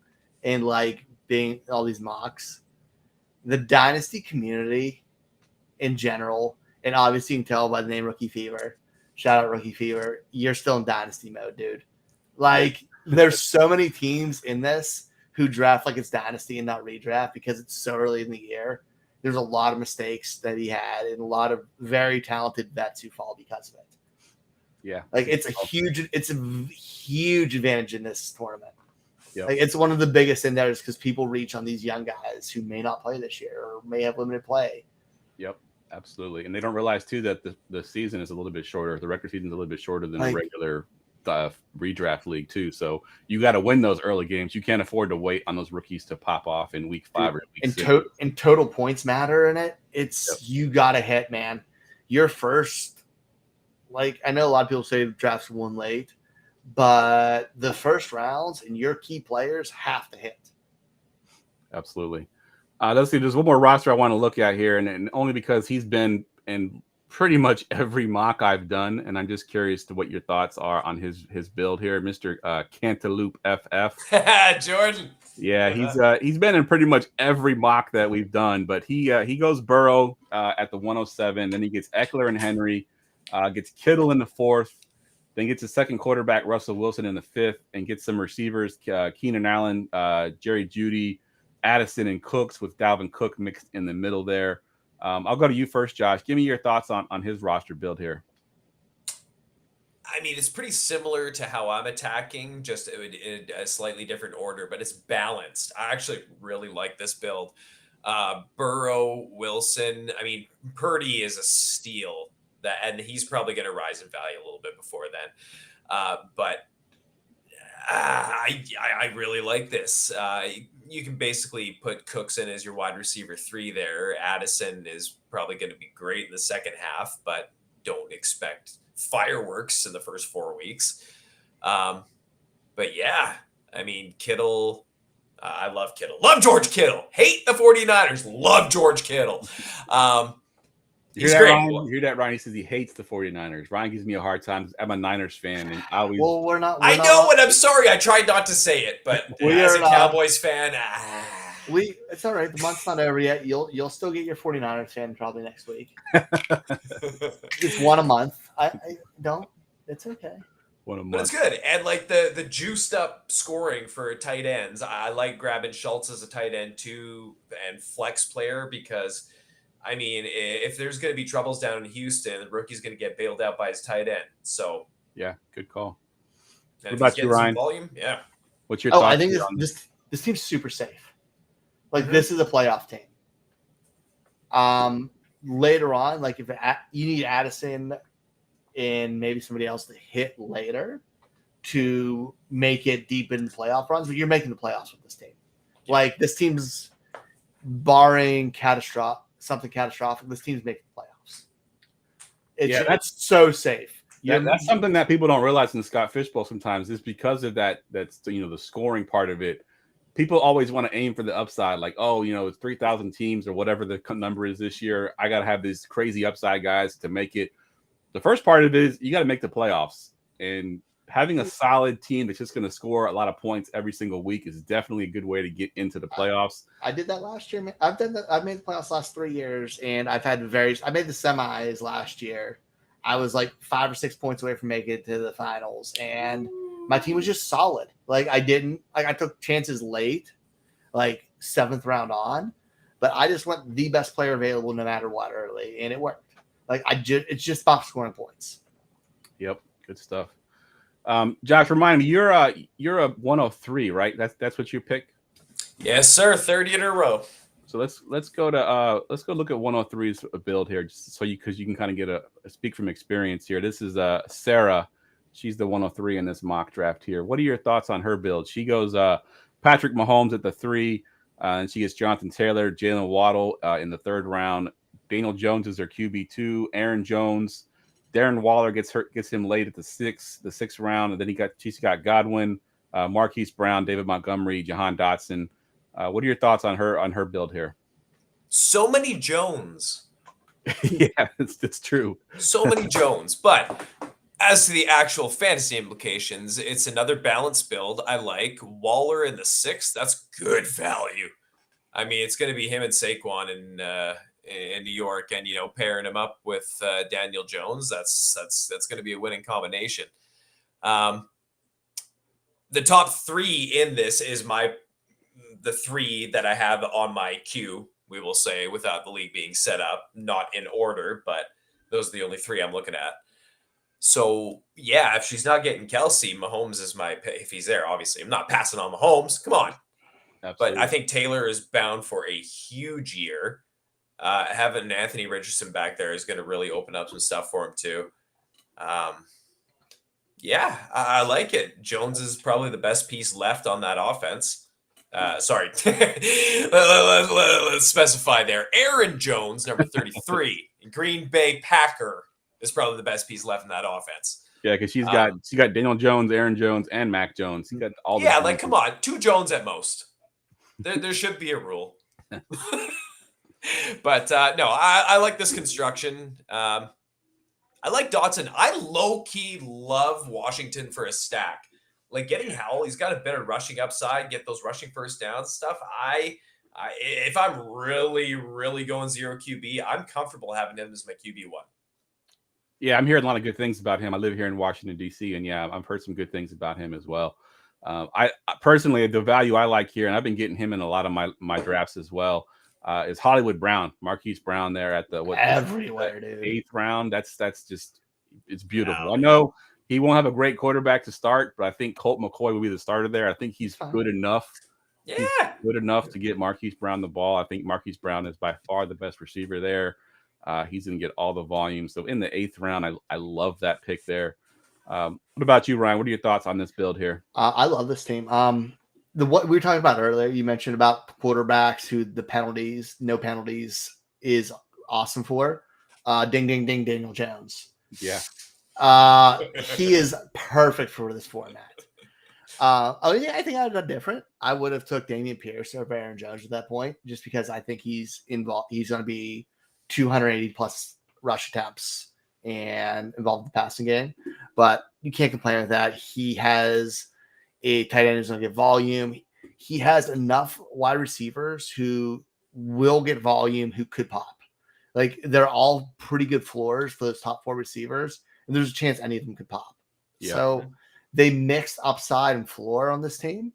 and like being all these mocks. The dynasty community in general, and obviously you can tell by the name Rookie Fever. Shout out Rookie Fever. You're still in dynasty mode, dude. Like there's so many teams in this who draft like it's dynasty and not redraft because it's so early in the year. There's a lot of mistakes that he had and a lot of very talented vets who fall because of it. Yeah. Like it's a huge advantage in this tournament. Yep. Like it's one of the biggest in there is because people reach on these young guys who may not play this year or may have limited play. Yep, absolutely. And they don't realize too that the season is a little bit shorter. The regular season is a little bit shorter than a regular redraft league too. So you got to win those early games. You can't afford to wait on those rookies to pop off in week 5 or week 6. And total points matter in it. It's you got to hit, man. Your first, like I know a lot of people say the draft's won late, but the first rounds and your key players have to hit. Absolutely. Let's see. There's one more roster I want to look at here, and only because he's been in pretty much every mock I've done, and I'm just curious to what your thoughts are on his build here, Mr. Cantaloupe FF. Jordan. Yeah, he's been in pretty much every mock that we've done, but he goes Burrow at the 107, then he gets Eckler and Henry, gets Kittle in the 4th, then gets a second quarterback Russell Wilson in the 5th, and gets some receivers Keenan Allen, Jerry Jeudy, Addison and Cooks with Dalvin Cook mixed in the middle there. I'll go to you first, Josh. Give me your thoughts on his roster build here. I mean, it's pretty similar to how I'm attacking, just in a slightly different order, but it's balanced. I actually really like this build. Burrow, Wilson. I mean, Purdy is a steal, and he's probably going to rise in value a little bit before then. But I really like this. You can basically put Cooks in as your wide receiver 3 there. Addison is probably going to be great in the second half, but don't expect fireworks in the first 4 weeks. But yeah, I mean, Kittle, I love Kittle. Love George Kittle. Hate the 49ers. Love George Kittle. He's great. You hear that, Ryan? He says he hates the 49ers. Ryan gives me a hard time. I'm a Niners fan, and I always. Well, we're not. I know, and I'm sorry. I tried not to say it, but as a Cowboys fan, it's all right. The month's not over yet. You'll still get your 49ers fan probably next week. It's one a month. I don't. It's okay. One a month. But it's good, and like the juiced up scoring for tight ends. I like grabbing Schultz as a tight end too, and flex player because. I mean, if there's going to be troubles down in Houston, the rookie's going to get bailed out by his tight end. So, yeah, good call. What about you, Ryan? Volume, yeah. What's your thoughts? I think this team's super safe. Like this is a playoff team. Later on, like if you need Addison and maybe somebody else to hit later to make it deep in playoff runs, but you're making the playoffs with this team. Like this team's barring something catastrophic, this team's making the playoffs. That's so safe. That's something that people don't realize in the Scott Fishbowl sometimes is because of that's the scoring part of it. People always want to aim for the upside, like, it's 3,000 teams or whatever the number is this year. I got to have these crazy upside guys to make it. The first part of it is you got to make the playoffs, and having a solid team that's just going to score a lot of points every single week is definitely a good way to get into the playoffs. I did that last year. I've done that. I've made the playoffs last 3 years, and I've had I made the semis last year. I was like 5 or 6 points away from making it to the finals, and my team was just solid. Like I took chances late, like 7th round on, but I just went the best player available no matter what early, and it worked. Like it's just about scoring points. Yep, good stuff. Josh, remind me, you're a 103, right? That's what you pick. Yes, sir. 30 in a row. So let's go look at 103's build here, just so because you can kind of get a speak from experience here. This is Sarah. She's the 103 in this mock draft here. What are your thoughts on her build? She goes Patrick Mahomes at the 3, and she gets Jonathan Taylor, Jalen Waddle in the 3rd round. Daniel Jones is her QB2. Aaron Jones, Darren Waller gets him late at the 6th round, and then she's got Godwin, Marquise Brown, David Montgomery, Jahan Dotson. What are your thoughts on her build here? So many Jones. Yeah, it's true. So many Jones. But as to the actual fantasy implications, it's another balanced build. I like Waller in the 6th. That's good value. I mean, it's going to be him and Saquon in New York, and pairing him up with Daniel Jones. That's going to be a winning combination. The top 3 in this is the 3 that I have on my queue, we will say, without the league being set up, not in order, but those are the only 3 I'm looking at. So, yeah, if she's not getting Kelsey, Mahomes is my pick. If he's there, obviously. I'm not passing on Mahomes. Come on. Absolutely. But I think Taylor is bound for a huge year. Having Anthony Richardson back there is going to really open up some stuff for him, too. Yeah, I like it. Jones is probably the best piece left on that offense. Sorry. Let's specify there. Aaron Jones, number 33, Green Bay Packer, is probably the best piece left in that offense. Yeah, because she got Daniel Jones, Aaron Jones, and Mac Jones. She got all. Yeah, like come on, 2 Jones at most. There should be a rule. But no, I like this construction. I like Dotson. I low-key love Washington for a stack. Like getting Howell, he's got a better rushing upside, get those rushing first downs stuff. If I'm really, really going 0 QB, I'm comfortable having him as my QB1. Yeah, I'm hearing a lot of good things about him. I live here in Washington, D.C., and yeah, I've heard some good things about him as well. I personally, the value I like here, and I've been getting him in a lot of my drafts as well, is Hollywood Brown, Marquise Brown there at the everywhere, dude. 8th round. That's just, it's beautiful. I know he won't have a great quarterback to start, but I think Colt McCoy will be the starter there. I think he's good enough. Yeah, he's good enough to get Marquise Brown the ball. I think Marquise Brown is by far the best receiver there. He's going to get all the volume. So in the 8th round, I love that pick there. What about you, Ryan? What are your thoughts on this build here? I love this team. What we were talking about earlier, you mentioned about quarterbacks who no penalties is awesome for. Ding, ding, ding, Daniel Jones. Yeah. He is perfect for this format. I think I would have done different. I would have took Damian Pierce over Aaron Jones at that point, just because I think he's involved. He's going to be 280 plus rush attempts and involved in the passing game. But you can't complain with that. He has a tight end who's going to get volume. He has enough wide receivers who will get volume, who could pop. Like they're all pretty good floors for those top 4 receivers, and there's a chance any of them could pop. Yeah. So they mixed upside and floor on this team,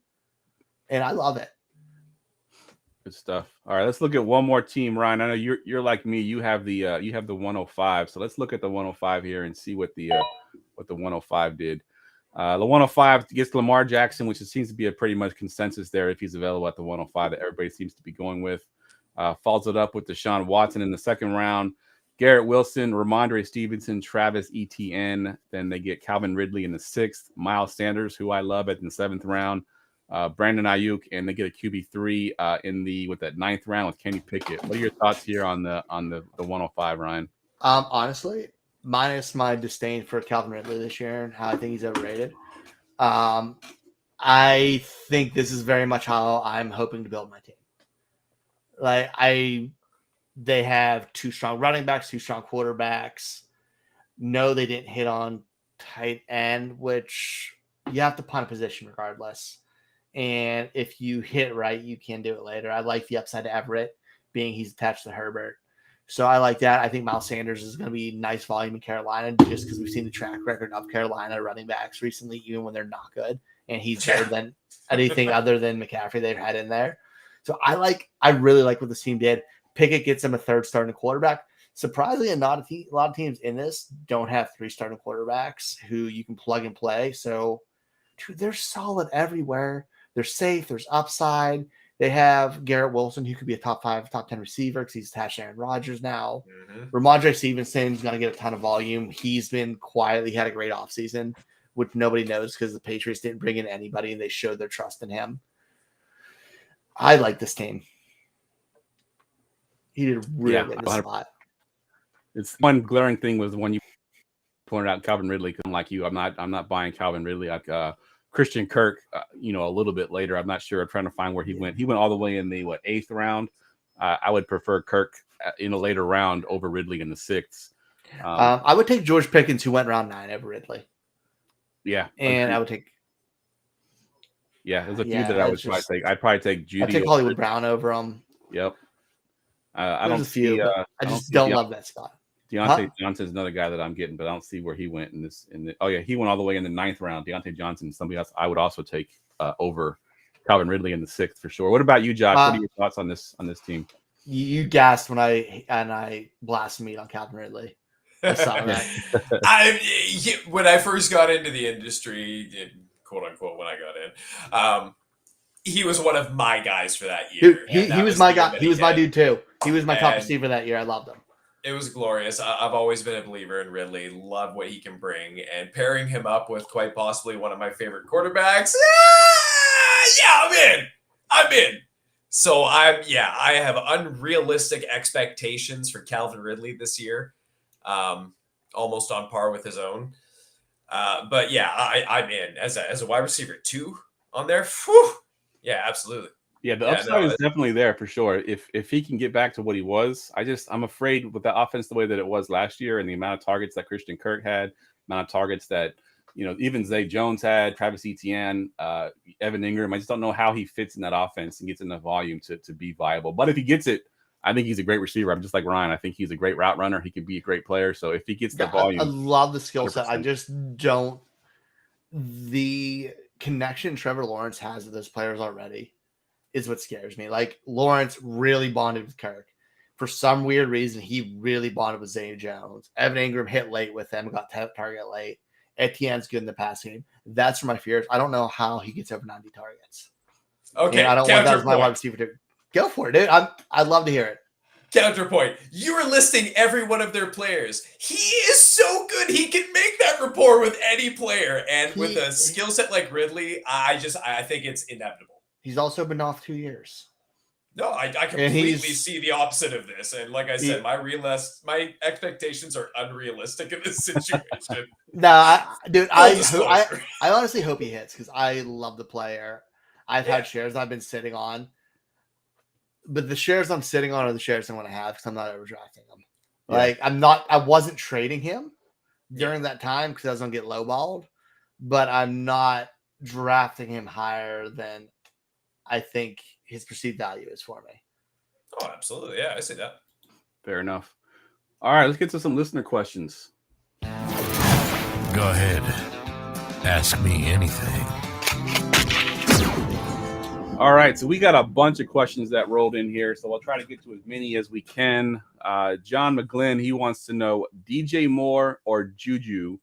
and I love it. Good stuff. All right, let's look at one more team, Ryan. I know you're like me. You have the 105. So let's look at the 105 here and see what the 105 did. The 105 gets Lamar Jackson, which seems to be a pretty much consensus there if he's available at the 105 that everybody seems to be going with. Follows it up with Deshaun Watson in the 2nd round. Garrett Wilson, Ramondre Stevenson, Travis Etienne. Then they get Calvin Ridley in the 6th. Miles Sanders, who I love, in the 7th round. Brandon Ayuk, and they get a QB3 in the 9th round with Kenny Pickett. What are your thoughts here on the 105, Ryan? Honestly, minus my disdain for Calvin Ridley this year and how I think he's overrated. I think this is very much how I'm hoping to build my team. They have 2 strong running backs, 2 strong quarterbacks. No, they didn't hit on tight end, which you have to punt a position regardless. And if you hit right, you can do it later. I like the upside to Everett, being he's attached to Herbert. So I like that. I think Miles Sanders is going to be nice volume in Carolina just because we've seen the track record of Carolina running backs recently, even when they're not good. And he's better than anything other than McCaffrey they've had in there. So I really like what this team did. Pickett gets him a third starting quarterback. Surprisingly, a lot of teams in this don't have 3 starting quarterbacks who you can plug and play. So, dude, they're solid everywhere. They're safe. There's upside. They have Garrett Wilson, who could be a top 5, top 10 receiver because he's attached to Aaron Rodgers now. Ramondre Stevenson's going to get a ton of volume. He's been quietly had a great offseason, which nobody knows because the Patriots didn't bring in anybody and they showed their trust in him. I like this team. He did really good in the spot. It's one glaring thing was the one you pointed out, Calvin Ridley. Because like you, I'm not buying Calvin Ridley. Like Christian Kirk, a little bit later. I'm not sure. I'm trying to find where he went. He went all the way in the 8th round. I would prefer Kirk in a later round over Ridley in the 6th. I would take George Pickens, who went round 9 over Ridley. Yeah, and I would take. Yeah, there's a few that I would try to take. I'd probably take Judy. I'd take Hollywood Brown over him. Yep. I just don't love that spot. Deontay Johnson's another guy that I'm getting, but I don't see where he went in this. He went all the way in the 9th round. Deontay Johnson, somebody else I would also take over Calvin Ridley in the 6th for sure. What about you, Josh? What are your thoughts on this team? You gasped when I blasphemed on Calvin Ridley. I saw that. When I first got into the industry, quote unquote, when I got in, he was one of my guys for that year. He was my guy. He was my dude too. He was my top receiver that year. I loved him. It was glorious. I've always been a believer in Ridley. Love what he can bring, and pairing him up with quite possibly one of my favorite quarterbacks. I'm in. So I have unrealistic expectations for Calvin Ridley this year. Almost on par with his own. But yeah, I'm in as a wide receiver 2 on there. Whew. Yeah, absolutely. Yeah, the upside is definitely there for sure. If he can get back to what he was, I'm afraid with the offense the way that it was last year and the amount of targets that Christian Kirk had, amount of targets that even Zay Jones had, Travis Etienne, Evan Ingram. I just don't know how he fits in that offense and gets enough volume to be viable. But if he gets it, I think he's a great receiver. I'm just like Ryan. I think he's a great route runner. He can be a great player. So if he gets the volume, I love the skill set. 100%. I just don't. The connection Trevor Lawrence has with those players already is what scares me. Like Lawrence really bonded with Kirk. For some weird reason, he really bonded with Zay Jones. Evan Ingram hit late with them, got target late. Etienne's good in the pass game. That's my fears. I don't know how he gets over 90 targets. Okay, and I don't want that as my wide receiver to go for it, dude. I'd love to hear it. Counterpoint. You are listing every one of their players. He is so good. He can make that rapport with any player. And with a skill set like Ridley, I think it's inevitable. He's also been off 2 years. No, I completely see the opposite of this. And like I said, my expectations are unrealistic in this situation. I honestly hope he hits because I love the player. I've had shares I've been sitting on. But the shares I'm sitting on are the shares I want to have because I'm not overdrafting them. Yeah. I wasn't trading him during that time because I was going to get lowballed, but I'm not drafting him higher than I think his perceived value is for me. Oh, absolutely. Yeah, I see that. Fair enough. All right, let's get to some listener questions. Go ahead. Ask me anything. All right, so we got a bunch of questions that rolled in here, so we'll try to get to as many as we can. John McGlynn, he wants to know DJ Moore or Juju,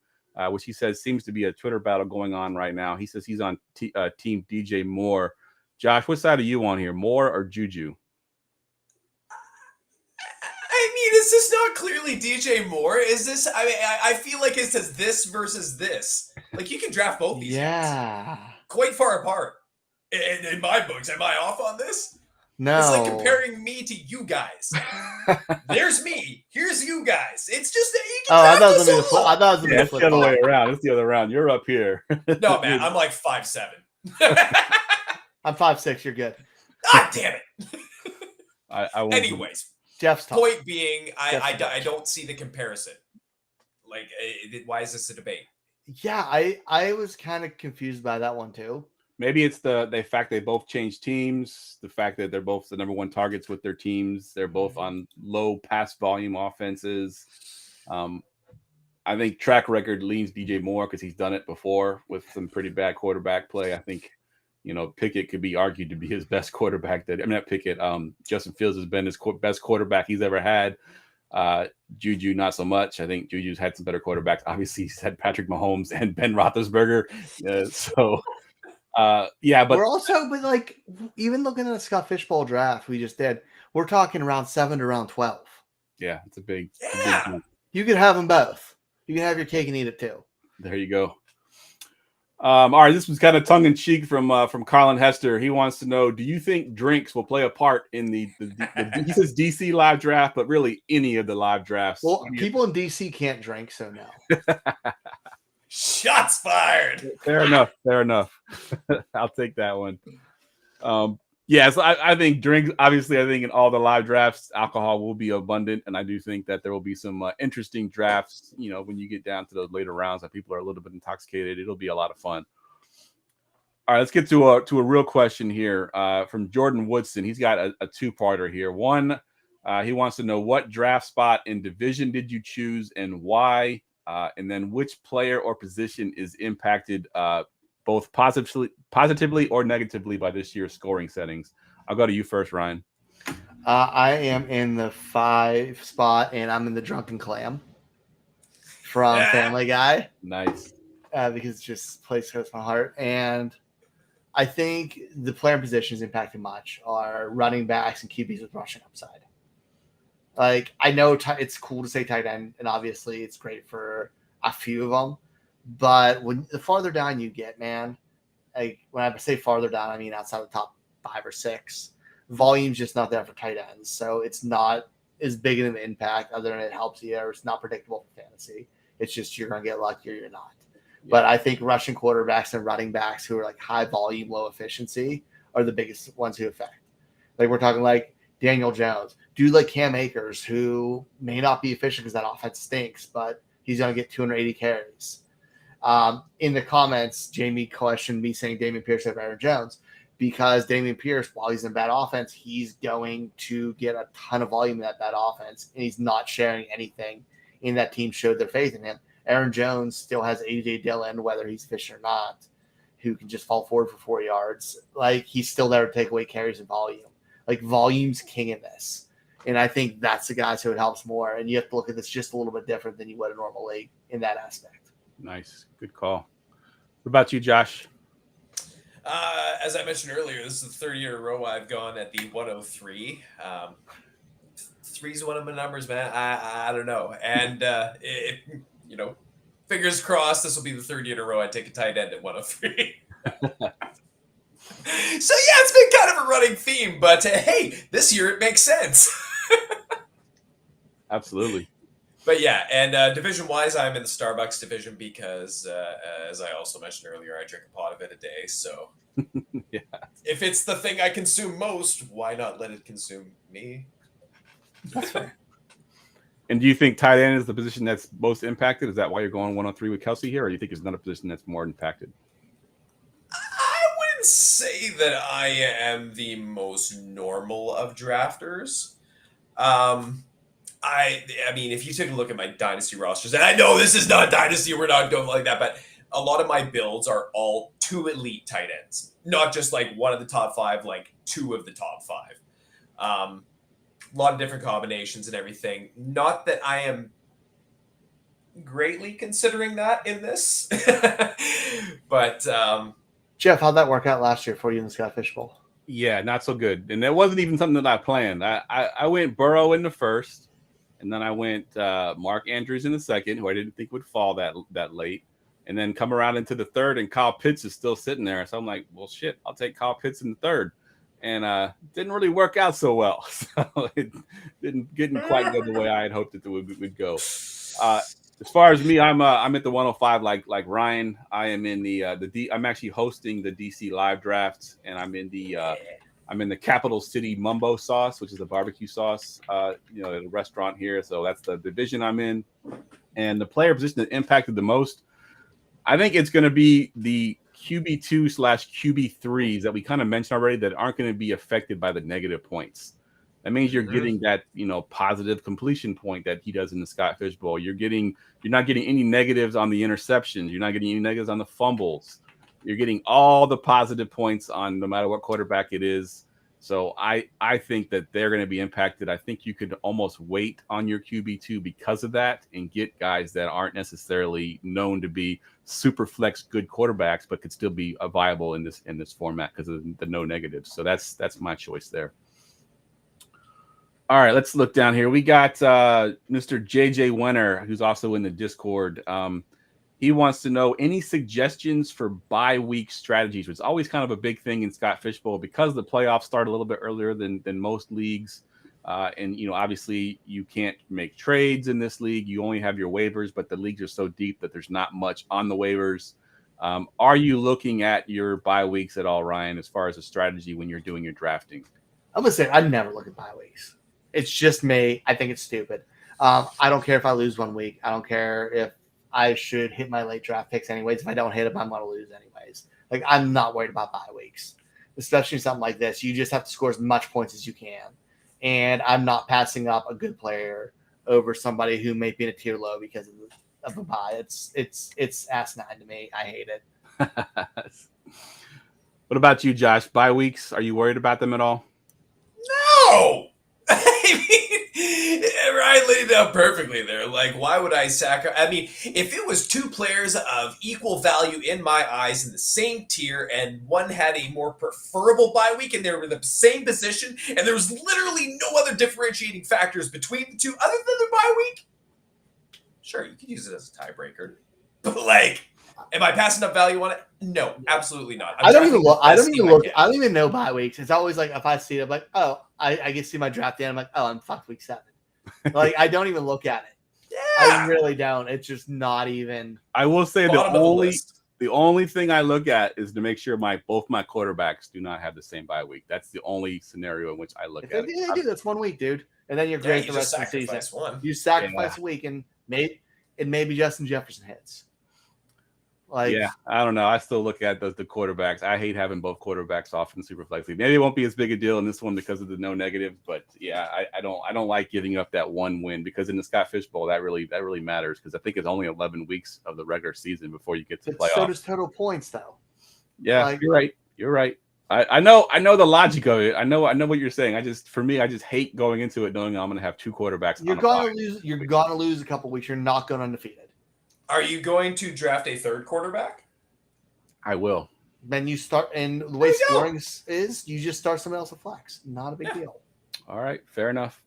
which he says seems to be a Twitter battle going on right now. He says he's on team DJ Moore. Josh, what side are you on here, Moore or Juju? I mean, is this not clearly DJ Moore? Is this? I mean, I feel like it says this versus this. Like you can draft both these. Yeah. Quite far apart. In my books, am I off on this? No. It's like comparing me to you guys. There's me. Here's you guys. It's just that you can I thought it was the flip. I thought it was It's the other way around. It's the other round. You're up here. No, man. I'm like 5'7". I'm 5'6". You're good. God damn it. I Anyways, Geoff's top. point being, I don't see the comparison. Like, why is this a debate? Yeah, I was kind of confused by that one too. Maybe it's the fact they both changed teams, the fact that they're both the number one targets with their teams. They're both on low pass volume offenses. I think track record leans DJ Moore because he's done it before with some pretty bad quarterback play. I think, Pickett could be argued to be his best quarterback. Not Pickett. Justin Fields has been his best quarterback he's ever had. Juju, not so much. I think Juju's had some better quarterbacks. Obviously, he's had Patrick Mahomes and Ben Roethlisberger. But we're also, but like, even looking at the Scott Fishbowl draft we just did, we're talking round 7 to round 12. Yeah, it's a big. You could have them both. You can have your cake and eat it too. There you go. All right, this was kind of tongue in cheek from Carlin Hester. He wants to know: do you think drinks will play a part in the he says DC live draft, but really any of the live drafts? Well, people in DC can't drink, so no. Shots fired. Fair enough. I'll take that one. So I think drinks. Obviously, I think in all the live drafts, alcohol will be abundant, and I do think that there will be some interesting drafts. When you get down to those later rounds, that people are a little bit intoxicated, it'll be a lot of fun. All right, let's get to a real question here from Jordan Woodson. He's got a two-parter here. One, he wants to know what draft spot and division did you choose and why, and then which player or position is impacted both positively or negatively by this year's scoring settings. I'll go to you first, Ryan. I am in the 5 spot, and I'm in the Drunken Clam from Family Guy. Nice. Because it just plays close to my heart. And I think the player positions impacted much are running backs and QBs with rushing upside. Like, I know it's cool to say tight end, and obviously it's great for a few of them. But when the farther down you get, man, like when I say farther down, I mean outside the top 5 or 6. Volume's just not there for tight ends, so it's not as big of an impact other than it helps you, or it's not predictable for fantasy. It's just you're going to get lucky or you're not. Yeah. But I think rushing quarterbacks and running backs who are like high volume, low efficiency are the biggest ones who affect. Like we're talking like Daniel Jones, dude like Cam Akers, who may not be efficient because that offense stinks, but he's going to get 280 carries. In the comments, Jamie questioned me saying Dameon Pierce over Aaron Jones because Dameon Pierce, while he's in bad offense, he's going to get a ton of volume in that bad offense, and he's not sharing anything. And that team showed their faith in him. Aaron Jones still has A.J. Dillon, whether he's efficient or not, who can just fall forward for 4 yards. Like, he's still there to take away carries and volume. Like, volume's king in this. And I think that's the guys who it helps more. And you have to look at this just a little bit different than you would a normal league in that aspect. Nice. Good call. What about you, Josh? As I mentioned earlier, this is the third year in a row I've gone at the 103. 3's one of my numbers, man. I don't know. And, fingers crossed, this will be the third year in a row I take a tight end at 103. So, yeah, it's been kind of a running theme. But, hey, this year it makes sense. Absolutely. But yeah, and division-wise, I'm in the Starbucks division because, as I also mentioned earlier, I drink a pot of it a day. So yeah. If it's the thing I consume most, why not let it consume me? That's fair. And do you think tight end is the position that's most impacted? Is that why you're going 103 with Kelsey here, or do you think there's another position that's more impacted? I wouldn't say that I am the most normal of drafters. I mean, if you take a look at my dynasty rosters, and I know this is not dynasty, we're not doing like that, but a lot of my builds are all 2 elite tight ends, not just like one of the top 5, like 2 of the top 5. A lot of different combinations and everything. Not that I am greatly considering that in this, but Geoff, how'd that work out last year for you in the Scott Fishbowl? Yeah, not so good, and that wasn't even something that I planned. I went Burrow in the first. And then I went Mark Andrews in the second, who I didn't think would fall that late. And then come around into the third, and Kyle Pitts is still sitting there. So I'm like, well, shit, I'll take Kyle Pitts in the third. And didn't really work out so well. So it didn't quite go the way I had hoped it would go. As far as me, I'm at the 105 like Ryan. I am in I'm actually hosting the DC live draft, and I'm in the Capital City Mumbo sauce, which is a barbecue sauce, at a restaurant here. So that's the division I'm in. And the player position that impacted the most, I think it's going to be the QB2/QB3s that we kind of mentioned already that aren't going to be affected by the negative points. That means you're getting that, positive completion point that he does in the Scott Fish Bowl. You're not getting any negatives on the interceptions. You're not getting any negatives on the fumbles. You're getting all the positive points on no matter what quarterback it is. So I think that they're going to be impacted. I think you could almost wait on your QB2 because of that and get guys that aren't necessarily known to be super flex good quarterbacks, but could still be viable in this format because of the no negatives. So that's my choice there. All right, let's look down here. We got Mr. JJ Wenner, who's also in the Discord. He wants to know any suggestions for bye week strategies, which is always kind of a big thing in Scott Fish Bowl because the playoffs start a little bit earlier than most leagues. And obviously you can't make trades in this league. You only have your waivers, but the leagues are so deep that there's not much on the waivers. Are you looking at your bye weeks at all, Ryan, as far as a strategy when you're doing your drafting? I'm going to say I never look at bye weeks. It's just me. I think it's stupid. I don't care if I lose 1 week. I don't care if I should hit my late draft picks anyways. If I don't hit them, I'm going to lose anyways. Like, I'm not worried about bye weeks, especially something like this. You just have to score as much points as you can. And I'm not passing up a good player over somebody who may be in a tier low because of a bye. It's asinine to me. I hate it. What about you, Josh? Bye weeks? Are you worried about them at all? No! I mean, Ryan laid it out perfectly there. Like, why would I sacrifice? I mean, if it was two players of equal value in my eyes in the same tier and one had a more preferable bye week and they were in the same position and there was literally no other differentiating factors between the two other than their bye week, sure, you could use it as a tiebreaker. But, like, am I passing up value on it? No, absolutely not. I don't even look. I don't even know bye weeks. It's always like if I see it, I'm like, oh, I can see my draft day. I'm like, oh, I'm fucked week 7. Like, I don't even look at it. Yeah. I really don't. It's just not even. I will say the only thing I look at is to make sure both my quarterbacks do not have the same bye week. That's the only scenario in which I look at it. Yeah, dude, that's 1 week, dude, and then you're great the rest of the season. You sacrifice a week, and maybe Justin Jefferson hits. Like, yeah, I don't know. I still look at the quarterbacks. I hate having both quarterbacks off in Superflex League. Maybe it won't be as big a deal in this one because of the no negative, but yeah, I don't like giving up that one win because in the Scott Fish Bowl that really matters because I think it's only 11 weeks of the regular season before you get to playoffs. So does total points though. Yeah, you're right. I know the logic of it. I know what you're saying. I just hate going into it knowing I'm going to have two quarterbacks. You're gonna lose a couple weeks. You're not going undefeated. Are you going to draft a third quarterback? I will. Then you start, and the way scoring is, you just start someone else at flex. Not a big deal. All right, fair enough.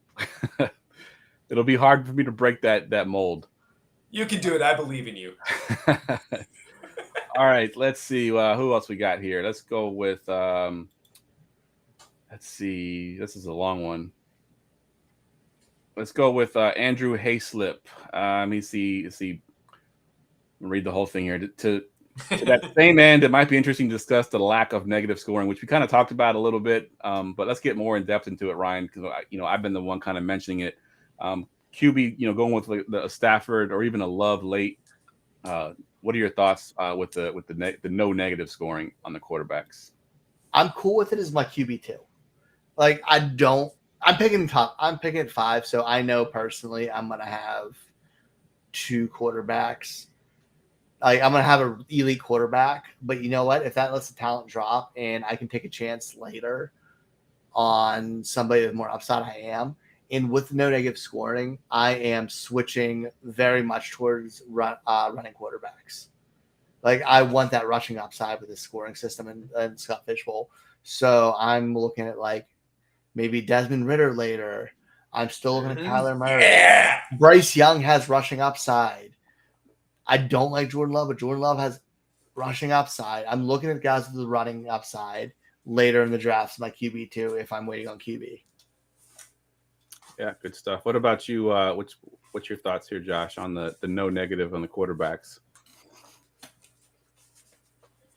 It'll be hard for me to break that mold. You can do it. I believe in you. All right, let's see who else we got here. Let's go with. Let's see. This is a long one. Let's go with Andrew Hayslip. Let me see. Read the whole thing here. To that same end, it might be interesting to discuss the lack of negative scoring, which we kind of talked about a little bit. But let's get more in depth into it, Ryan, because I've been the one kind of mentioning it. QB, going with the Stafford or even a Love late. What are your thoughts with the no negative scoring on the quarterbacks? I'm cool with it as my QB2. Like, I'm picking top. I'm picking at 5, so I know personally I'm gonna have 2 quarterbacks. Like, I'm going to have an elite quarterback, but you know what? If that lets the talent drop and I can take a chance later on somebody with more upside, I am. And with no negative scoring, I am switching very much towards running quarterbacks. Like, I want that rushing upside with the scoring system in Scott Fish Bowl. So I'm looking at, like, maybe Desmond Ridder later. I'm still looking at Kyler Murray. Yeah. Bryce Young has rushing upside. I don't like Jordan Love, but Jordan Love has rushing upside. I'm looking at guys with the running upside later in the drafts, my QB2, if I'm waiting on QB. Yeah, good stuff. What about you? What's your thoughts here, Josh, on the no negative on the quarterbacks?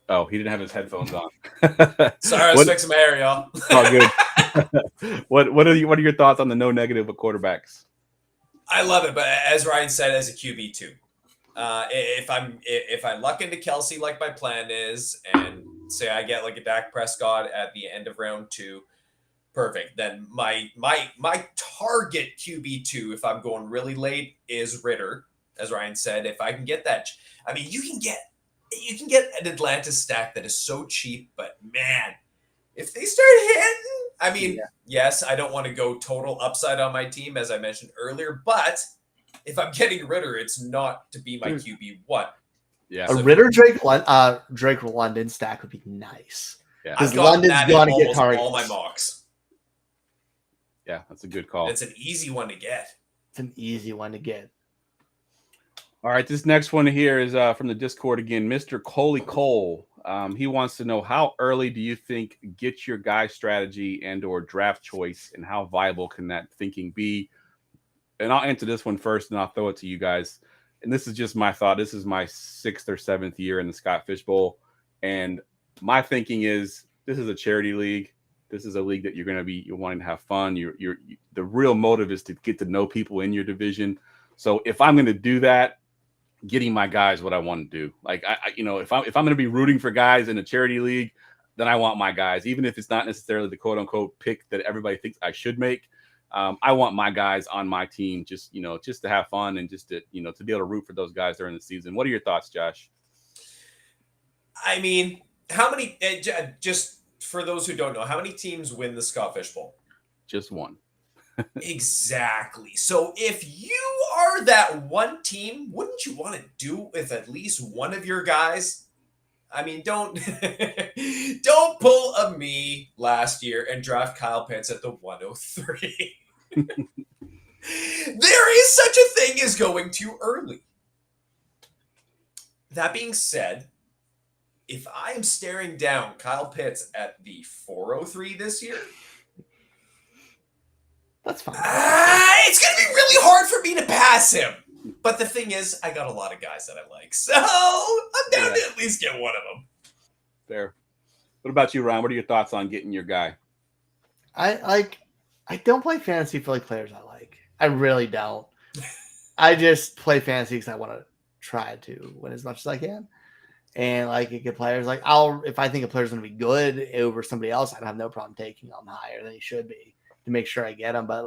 Oh, he didn't have his headphones on. Sorry, I was fixing my hair, y'all. Oh, good. What are your thoughts on the no negative with quarterbacks? I love it, but as Ryan said, as a QB too. If I luck into Kelsey like my plan is, and say I get like a Dak Prescott at the end of round 2, perfect. Then my target QB2, if I'm going really late, is Ritter. As Ryan said, if I can get that, I mean, you can get an Atlanta stack that is so cheap, but man, if they start hitting, I mean, yes, I don't want to go total upside on my team, as I mentioned earlier, but if I'm getting Ritter, it's not to be my QB1. Yeah. A So Ritter Drake London stack would be nice. Yeah. Because I've gotten London's that in going to get almost targets. all my mocks. Yeah, that's a good call. It's an easy one to get. It's an easy one to get. All right, this next one here is from the Discord again, Mr. Coley Cole. He wants to know, how early do you think get your guy strategy and or draft choice, and how viable can that thinking be? And I'll answer this one first, and I'll throw it to you guys. And this is just my thought. This is my 6th or 7th year in the Scott Fish Bowl, and my thinking is this is a charity league. This is a league that you're wanting to have fun. The real motive is to get to know people in your division. So if I'm going to do that, getting my guys what I want to do. Like if I'm going to be rooting for guys in a charity league, then I want my guys, even if it's not necessarily the quote unquote pick that everybody thinks I should make. I want my guys on my team, just to have fun and just to be able to root for those guys during the season. What are your thoughts, Josh? I mean, how many? Just for those who don't know, how many teams win the Scott Fish Bowl? Just one. Exactly. So if you are that one team, wouldn't you want to do with at least one of your guys? I mean, don't pull a me last year and draft Kyle Pitts at the 103. There is such a thing as going too early. That being said, if I am staring down Kyle Pitts at the 403 this year, That's fine. it's going to be really hard for me to pass him. But the thing is, I got a lot of guys that I like. So I'm down to at least get one of them. Fair. What about you, Ryan? What are your thoughts on getting your guy? I don't play fantasy for players I like. I really don't. I just play fantasy because I want to try to win as much as I can. And get players, if I think a player's going to be good over somebody else, I don't have no problem taking them higher than he should be to make sure I get them. But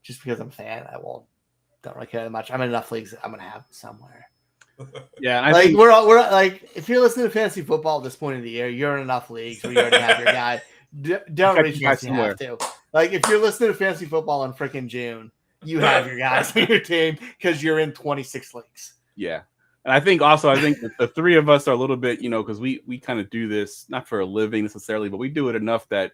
just because I'm a fan, don't really care that much. I'm in enough leagues that I'm going to have them somewhere. Yeah, I think we're if you're listening to fantasy football at this point of the year, you're in enough leagues where you already have your guy. Don't reach unless you have to. If you're listening to fantasy football in freaking June, you have your guys on your team because you're in 26 leagues. Yeah. And I think the three of us are a little bit, because we kind of do this, not for a living necessarily, but we do it enough that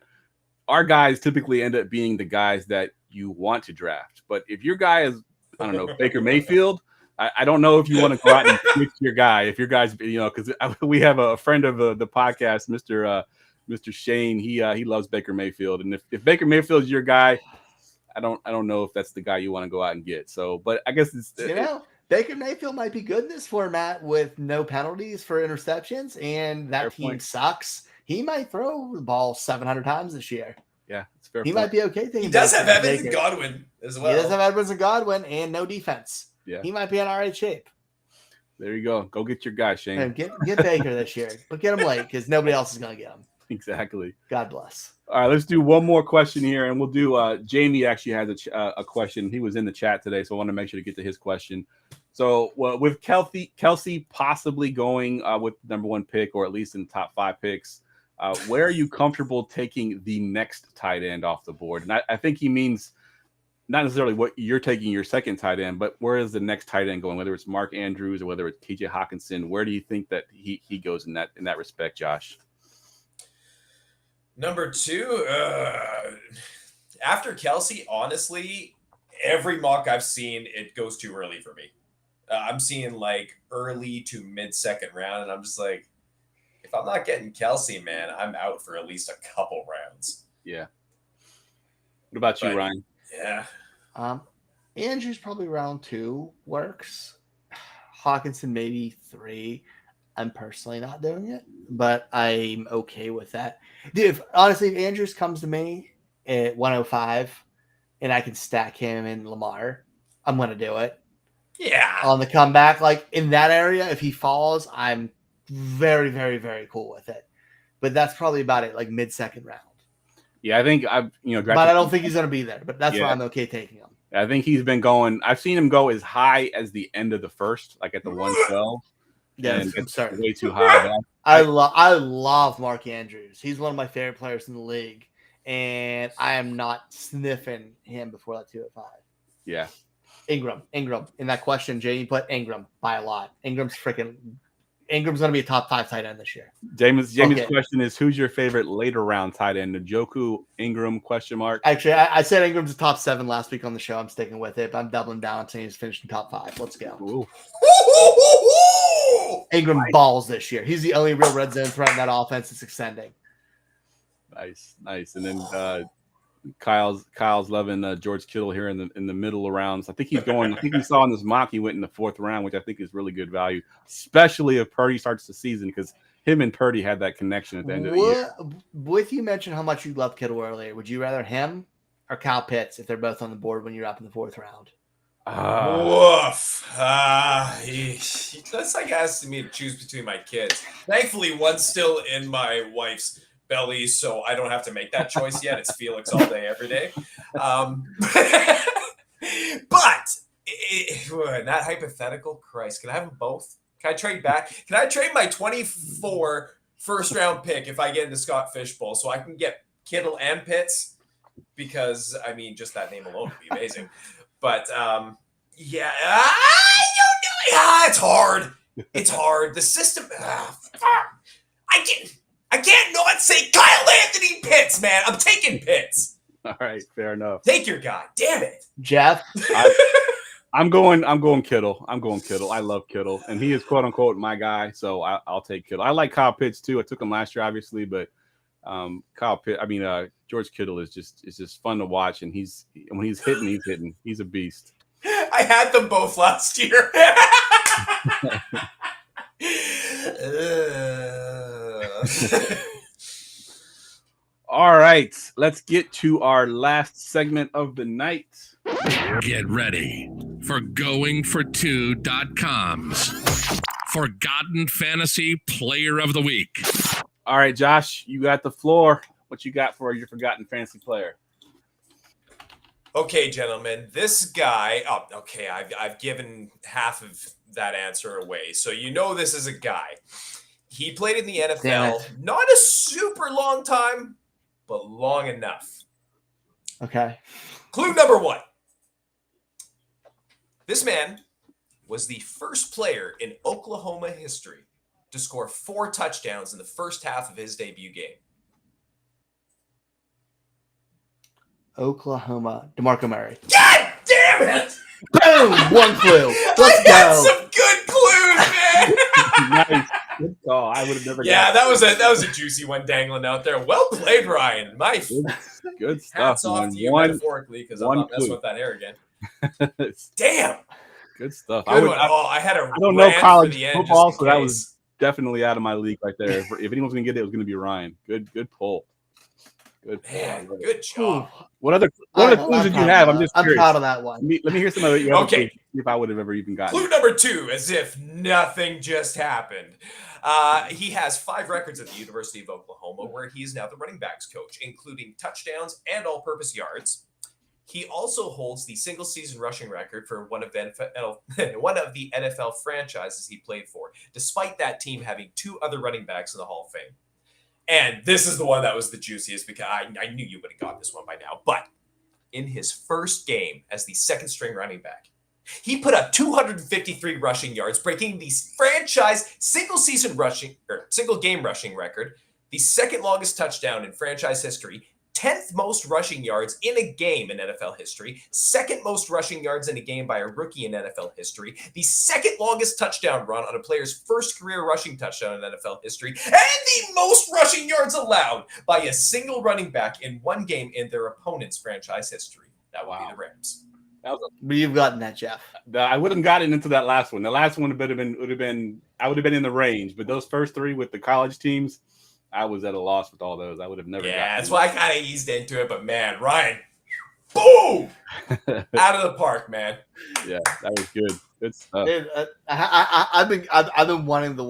our guys typically end up being the guys that you want to draft. But if your guy is, I don't know, Baker Mayfield, I don't know if you want to go out and switch your guy. If your guy's, because we have a friend of the podcast, Mr. Shane, he loves Baker Mayfield. And if Baker Mayfield is your guy, I don't know if that's the guy you want to go out and get. So, but I guess it's, Baker Mayfield might be good in this format with no penalties for interceptions, and that team sucks. He might throw the ball 700 times this year. Yeah, it's fair. He might be okay. He does have Evans and Godwin as well. He does have Edwards and Godwin and no defense. Yeah, he might be in all right shape. There you go. Go get your guy, Shane. And get Baker this year, but get him late because nobody else is going to get him. Exactly. God bless. All right, let's do one more question here, and we'll do. Jamie actually has a question. He was in the chat today, so I want to make sure to get to his question. So, with Kelsey possibly going with the number 1 pick, or at least in top 5 picks, where are you comfortable taking the next tight end off the board? And I think he means not necessarily what you're taking your second tight end, but where is the next tight end going? Whether it's Mark Andrews or whether it's TJ Hawkinson, where do you think that he goes in that respect, Josh? Number 2, after Kelsey, honestly, every mock I've seen, it goes too early for me. I'm seeing early to mid-second round, and I'm just if I'm not getting Kelsey, man, I'm out for at least a couple rounds. Yeah. What about you, Ryan? Yeah. Andrews probably round 2 works. Hawkinson maybe 3. I'm personally not doing it, but I'm okay with that. Dude, honestly, if Andrews comes to me at 105 and I can stack him in Lamar, I'm going to do it. Yeah. On the comeback, like in that area, if he falls, I'm very, very, very cool with it. But that's probably about it, like mid-second round. Yeah, I think But I don't think he's going to be there. But that's why I'm okay taking him. I think he's been going. I've seen him go as high as the end of the first, like at the 112. Yeah, and I'm sorry. Way too high. I love Mark Andrews. He's one of my favorite players in the league, and I am not sniffing him before that 205. Yeah. Ingram. In that question, Jay, you put Ingram by a lot. Ingram's going to be a top 5 tight end this year. Jamie's question is, who's your favorite later round tight end? Njoku, Ingram, question mark? Actually, I said Ingram's a top 7 last week on the show. I'm sticking with it, but I'm doubling down and saying he's finishing top 5. Let's go. Ooh. Ingram balls this year. He's the only real red zone threat in that offense that's extending. Nice. And then Kyle's loving George Kittle here in the middle of rounds. I think he's going. I think we saw in this mock he went in the 4th round, which I think is really good value, especially if Purdy starts the season, because him and Purdy had that connection at the end of the year. With you mentioned how much you love Kittle earlier, would you rather him or Kyle Pitts if they're both on the board when you're up in the 4th round? Woof. That's like asking me to choose between my kids. Thankfully, one's still in my wife's belly, so I don't have to make that choice yet. It's Felix all day, every day. But that hypothetical, Christ, can I have them both? Can I trade back? Can I trade my 24 first-round pick if I get into Scott Fishbowl so I can get Kittle and Pitts? Because, I mean, just that name alone would be amazing. But, it's hard. It's hard. The system, I can't not say Kyle Anthony Pitts, man. I'm taking Pitts. All right, fair enough. Take your guy. Damn it. Jeff? I'm going Kittle. I love Kittle. And he is quote unquote my guy. So I'll take Kittle. I like Kyle Pitts too. I took him last year, obviously, but George Kittle is just fun to watch. And when he's hitting. He's a beast. I had them both last year. All right, let's get to our last segment of the night. Get ready for goingfor2.com's Forgotten Fantasy Player of the Week. All right, Josh, you got the floor. What you got for your Forgotten Fantasy Player? Okay, gentlemen, this guy. I've given half of that answer away, so you know this is a guy. He played in the NFL, not a super long time, but long enough. Okay. Clue number 1. This man was the first player in Oklahoma history to score 4 touchdowns in the first half of his debut game. Oklahoma. DeMarco Murray. God damn it! Boom! 1 clue. Let's got go. some good clues, man. Nice. Good call. I would have never. Yeah, that was a juicy one dangling out there. Well played, Ryan. My good stuff. hats off to you metaphorically, because I'm not messing with that hair again. Damn. Good stuff. Good one. I had a. I don't know college for the end football, so that was definitely out of my league right there. If anyone's gonna get it, it was gonna be Ryan. Good pull. Good job. What other clues did you have? I'm just curious. I'm proud of that one. Let me hear some of it. Okay. See if I would have ever even gotten Clue number 2, as if nothing just happened. He has 5 records at the University of Oklahoma, where he is now the running backs coach, including touchdowns and all-purpose yards. He also holds the single-season rushing record for one of the NFL franchises he played for, despite that team having 2 other running backs in the Hall of Fame. And this is the one that was the juiciest, because I knew you would have got this one by now. But in his first game as the second-string running back, he put up 253 rushing yards, breaking the franchise single game rushing record, the second longest touchdown in franchise history, 10th most rushing yards in a game in NFL history, second most rushing yards in a game by a rookie in NFL history, the second longest touchdown run on a player's first career rushing touchdown in NFL history, and the most rushing yards allowed by a single running back in one game in their opponent's franchise history. That would be the Rams. But you've gotten that, Jeff. I wouldn't have gotten into that last one. The last one would have been I would have been in the range, but those first 3 with the college teams, I was at a loss with all those. I would have never. Yeah, that's why I kind of eased into it. But man, Ryan, boom! Out of the park, man. Yeah, that was good. Good stuff. Dude, I've been wanting the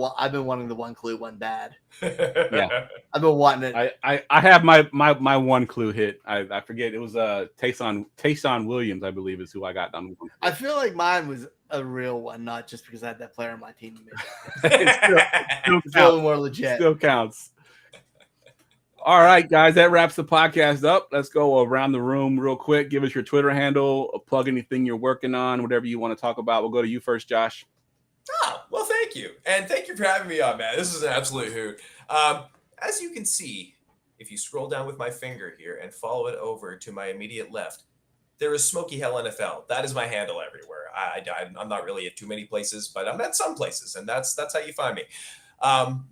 one clue, one bad. Yeah. I've been wanting it. I have my one clue hit. I forget. It was Taysom Williams, I believe, is who I got done with. I feel like mine was a real one, not just because I had that player on my team. It's a little more legit. Still counts. All right, guys, that wraps the podcast up. Let's go around the room real quick. Give us your Twitter handle, plug anything you're working on, whatever you want to talk about. We'll go to you first, Josh. Oh, well, thank you. And thank you for having me on, man. This is an absolute hoot. As you can see, if you scroll down with my finger here and follow it over to my immediate left, there is Smoky Hell NFL. That is my handle everywhere. I'm not really at too many places, but I'm at some places, and that's how you find me.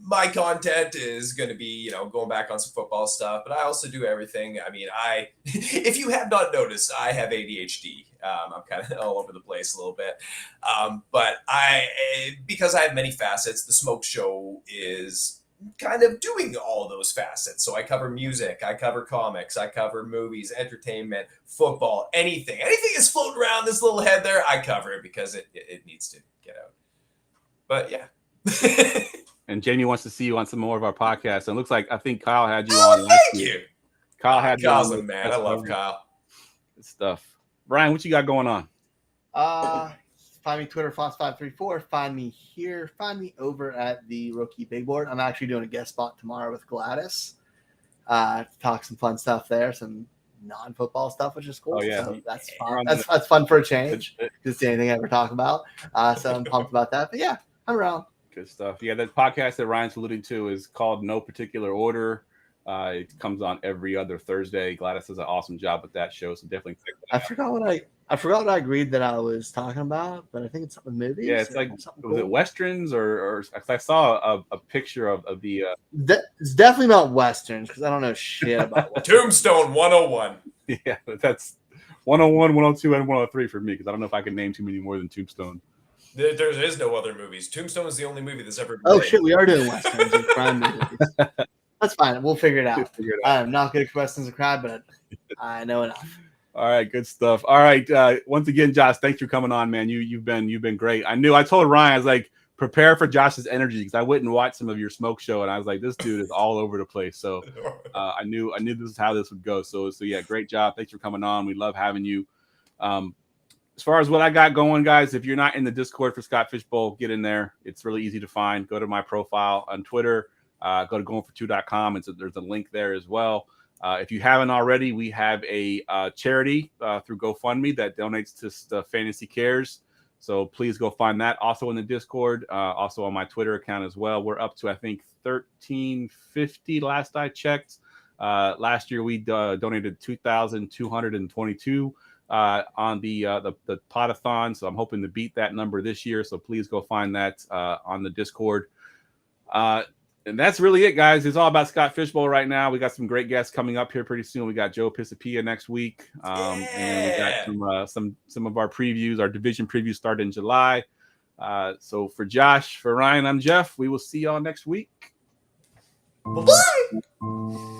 My content is going to be, going back on some football stuff, but I also do everything. I mean, if you have not noticed, I have ADHD. I'm kind of all over the place a little bit. But because I have many facets, the Smoke Show is kind of doing all those facets. So I cover music, I cover comics, I cover movies, entertainment, football, anything is floating around this little head there. I cover it because it needs to get out. But yeah. And Jamie wants to see you on some more of our podcasts. And it looks like I think Kyle had you on last Thank year. you. Kyle had Kyle's you a on. man. I love Kyle. Good stuff. Brian, what you got going on? Find me Twitter Foss534. Find me here. Find me over at the Rookie Big Board. I'm actually doing a guest spot tomorrow with Gladys. Talk some fun stuff there, some non-football stuff, which is cool. Oh, yeah. So that's fun. That's fun for a change. Just anything I ever talk about. So I'm pumped about that. But yeah, I'm around. Good stuff. Yeah, that podcast that Ryan's alluding to is called No Particular Order. It comes on every other Thursday. Gladys does an awesome job with that show, so definitely check that out. I forgot what I agreed that I was talking about, but I think it's something movies. Yeah, it's like, cool. Was it Westerns or I saw a picture of the It's definitely not Westerns because I don't know shit about Westerns. Tombstone 101. yeah, that's 101, 102, and 103 for me because I don't know if I can name too many more than Tombstone. There is no other movies. Tombstone is the only movie that's ever been Oh made. shit, we are doing Westerns and crime movies. That's fine. We'll figure it out. I'm not good at Westerns and crime, but I know enough. All right, good stuff. All right, once again, Josh, thanks for coming on, man. You've been great. I told Ryan, I was like, prepare for Josh's energy because I went and watched some of your Smoke Show, and I was like, this dude is all over the place. So I knew this is how this would go. So yeah, great job. Thanks for coming on. We love having you. As far as what I got going, guys, if you're not in the Discord for Scott Fishbowl, get in there. It's really easy to find. Go to my profile on Twitter. Go to goingfor2.com. There's a link there as well. If you haven't already, we have a charity through GoFundMe that donates to Fantasy Cares. So please go find that. Also in the Discord, also on my Twitter account as well. We're up to, I think, $1,350 last I checked. Last year, we donated $2,222 on the podathon. So I'm hoping to beat that number this year. So please go find that on the Discord. And that's really it, guys. It's all about Scott Fishbowl right now. We got some great guests coming up here pretty soon. We got Joe Pisapia next week. And we got some of our previews. Our division previews start in July. So for Josh, for Ryan, I'm Geoff. We will see y'all next week. Bye-bye.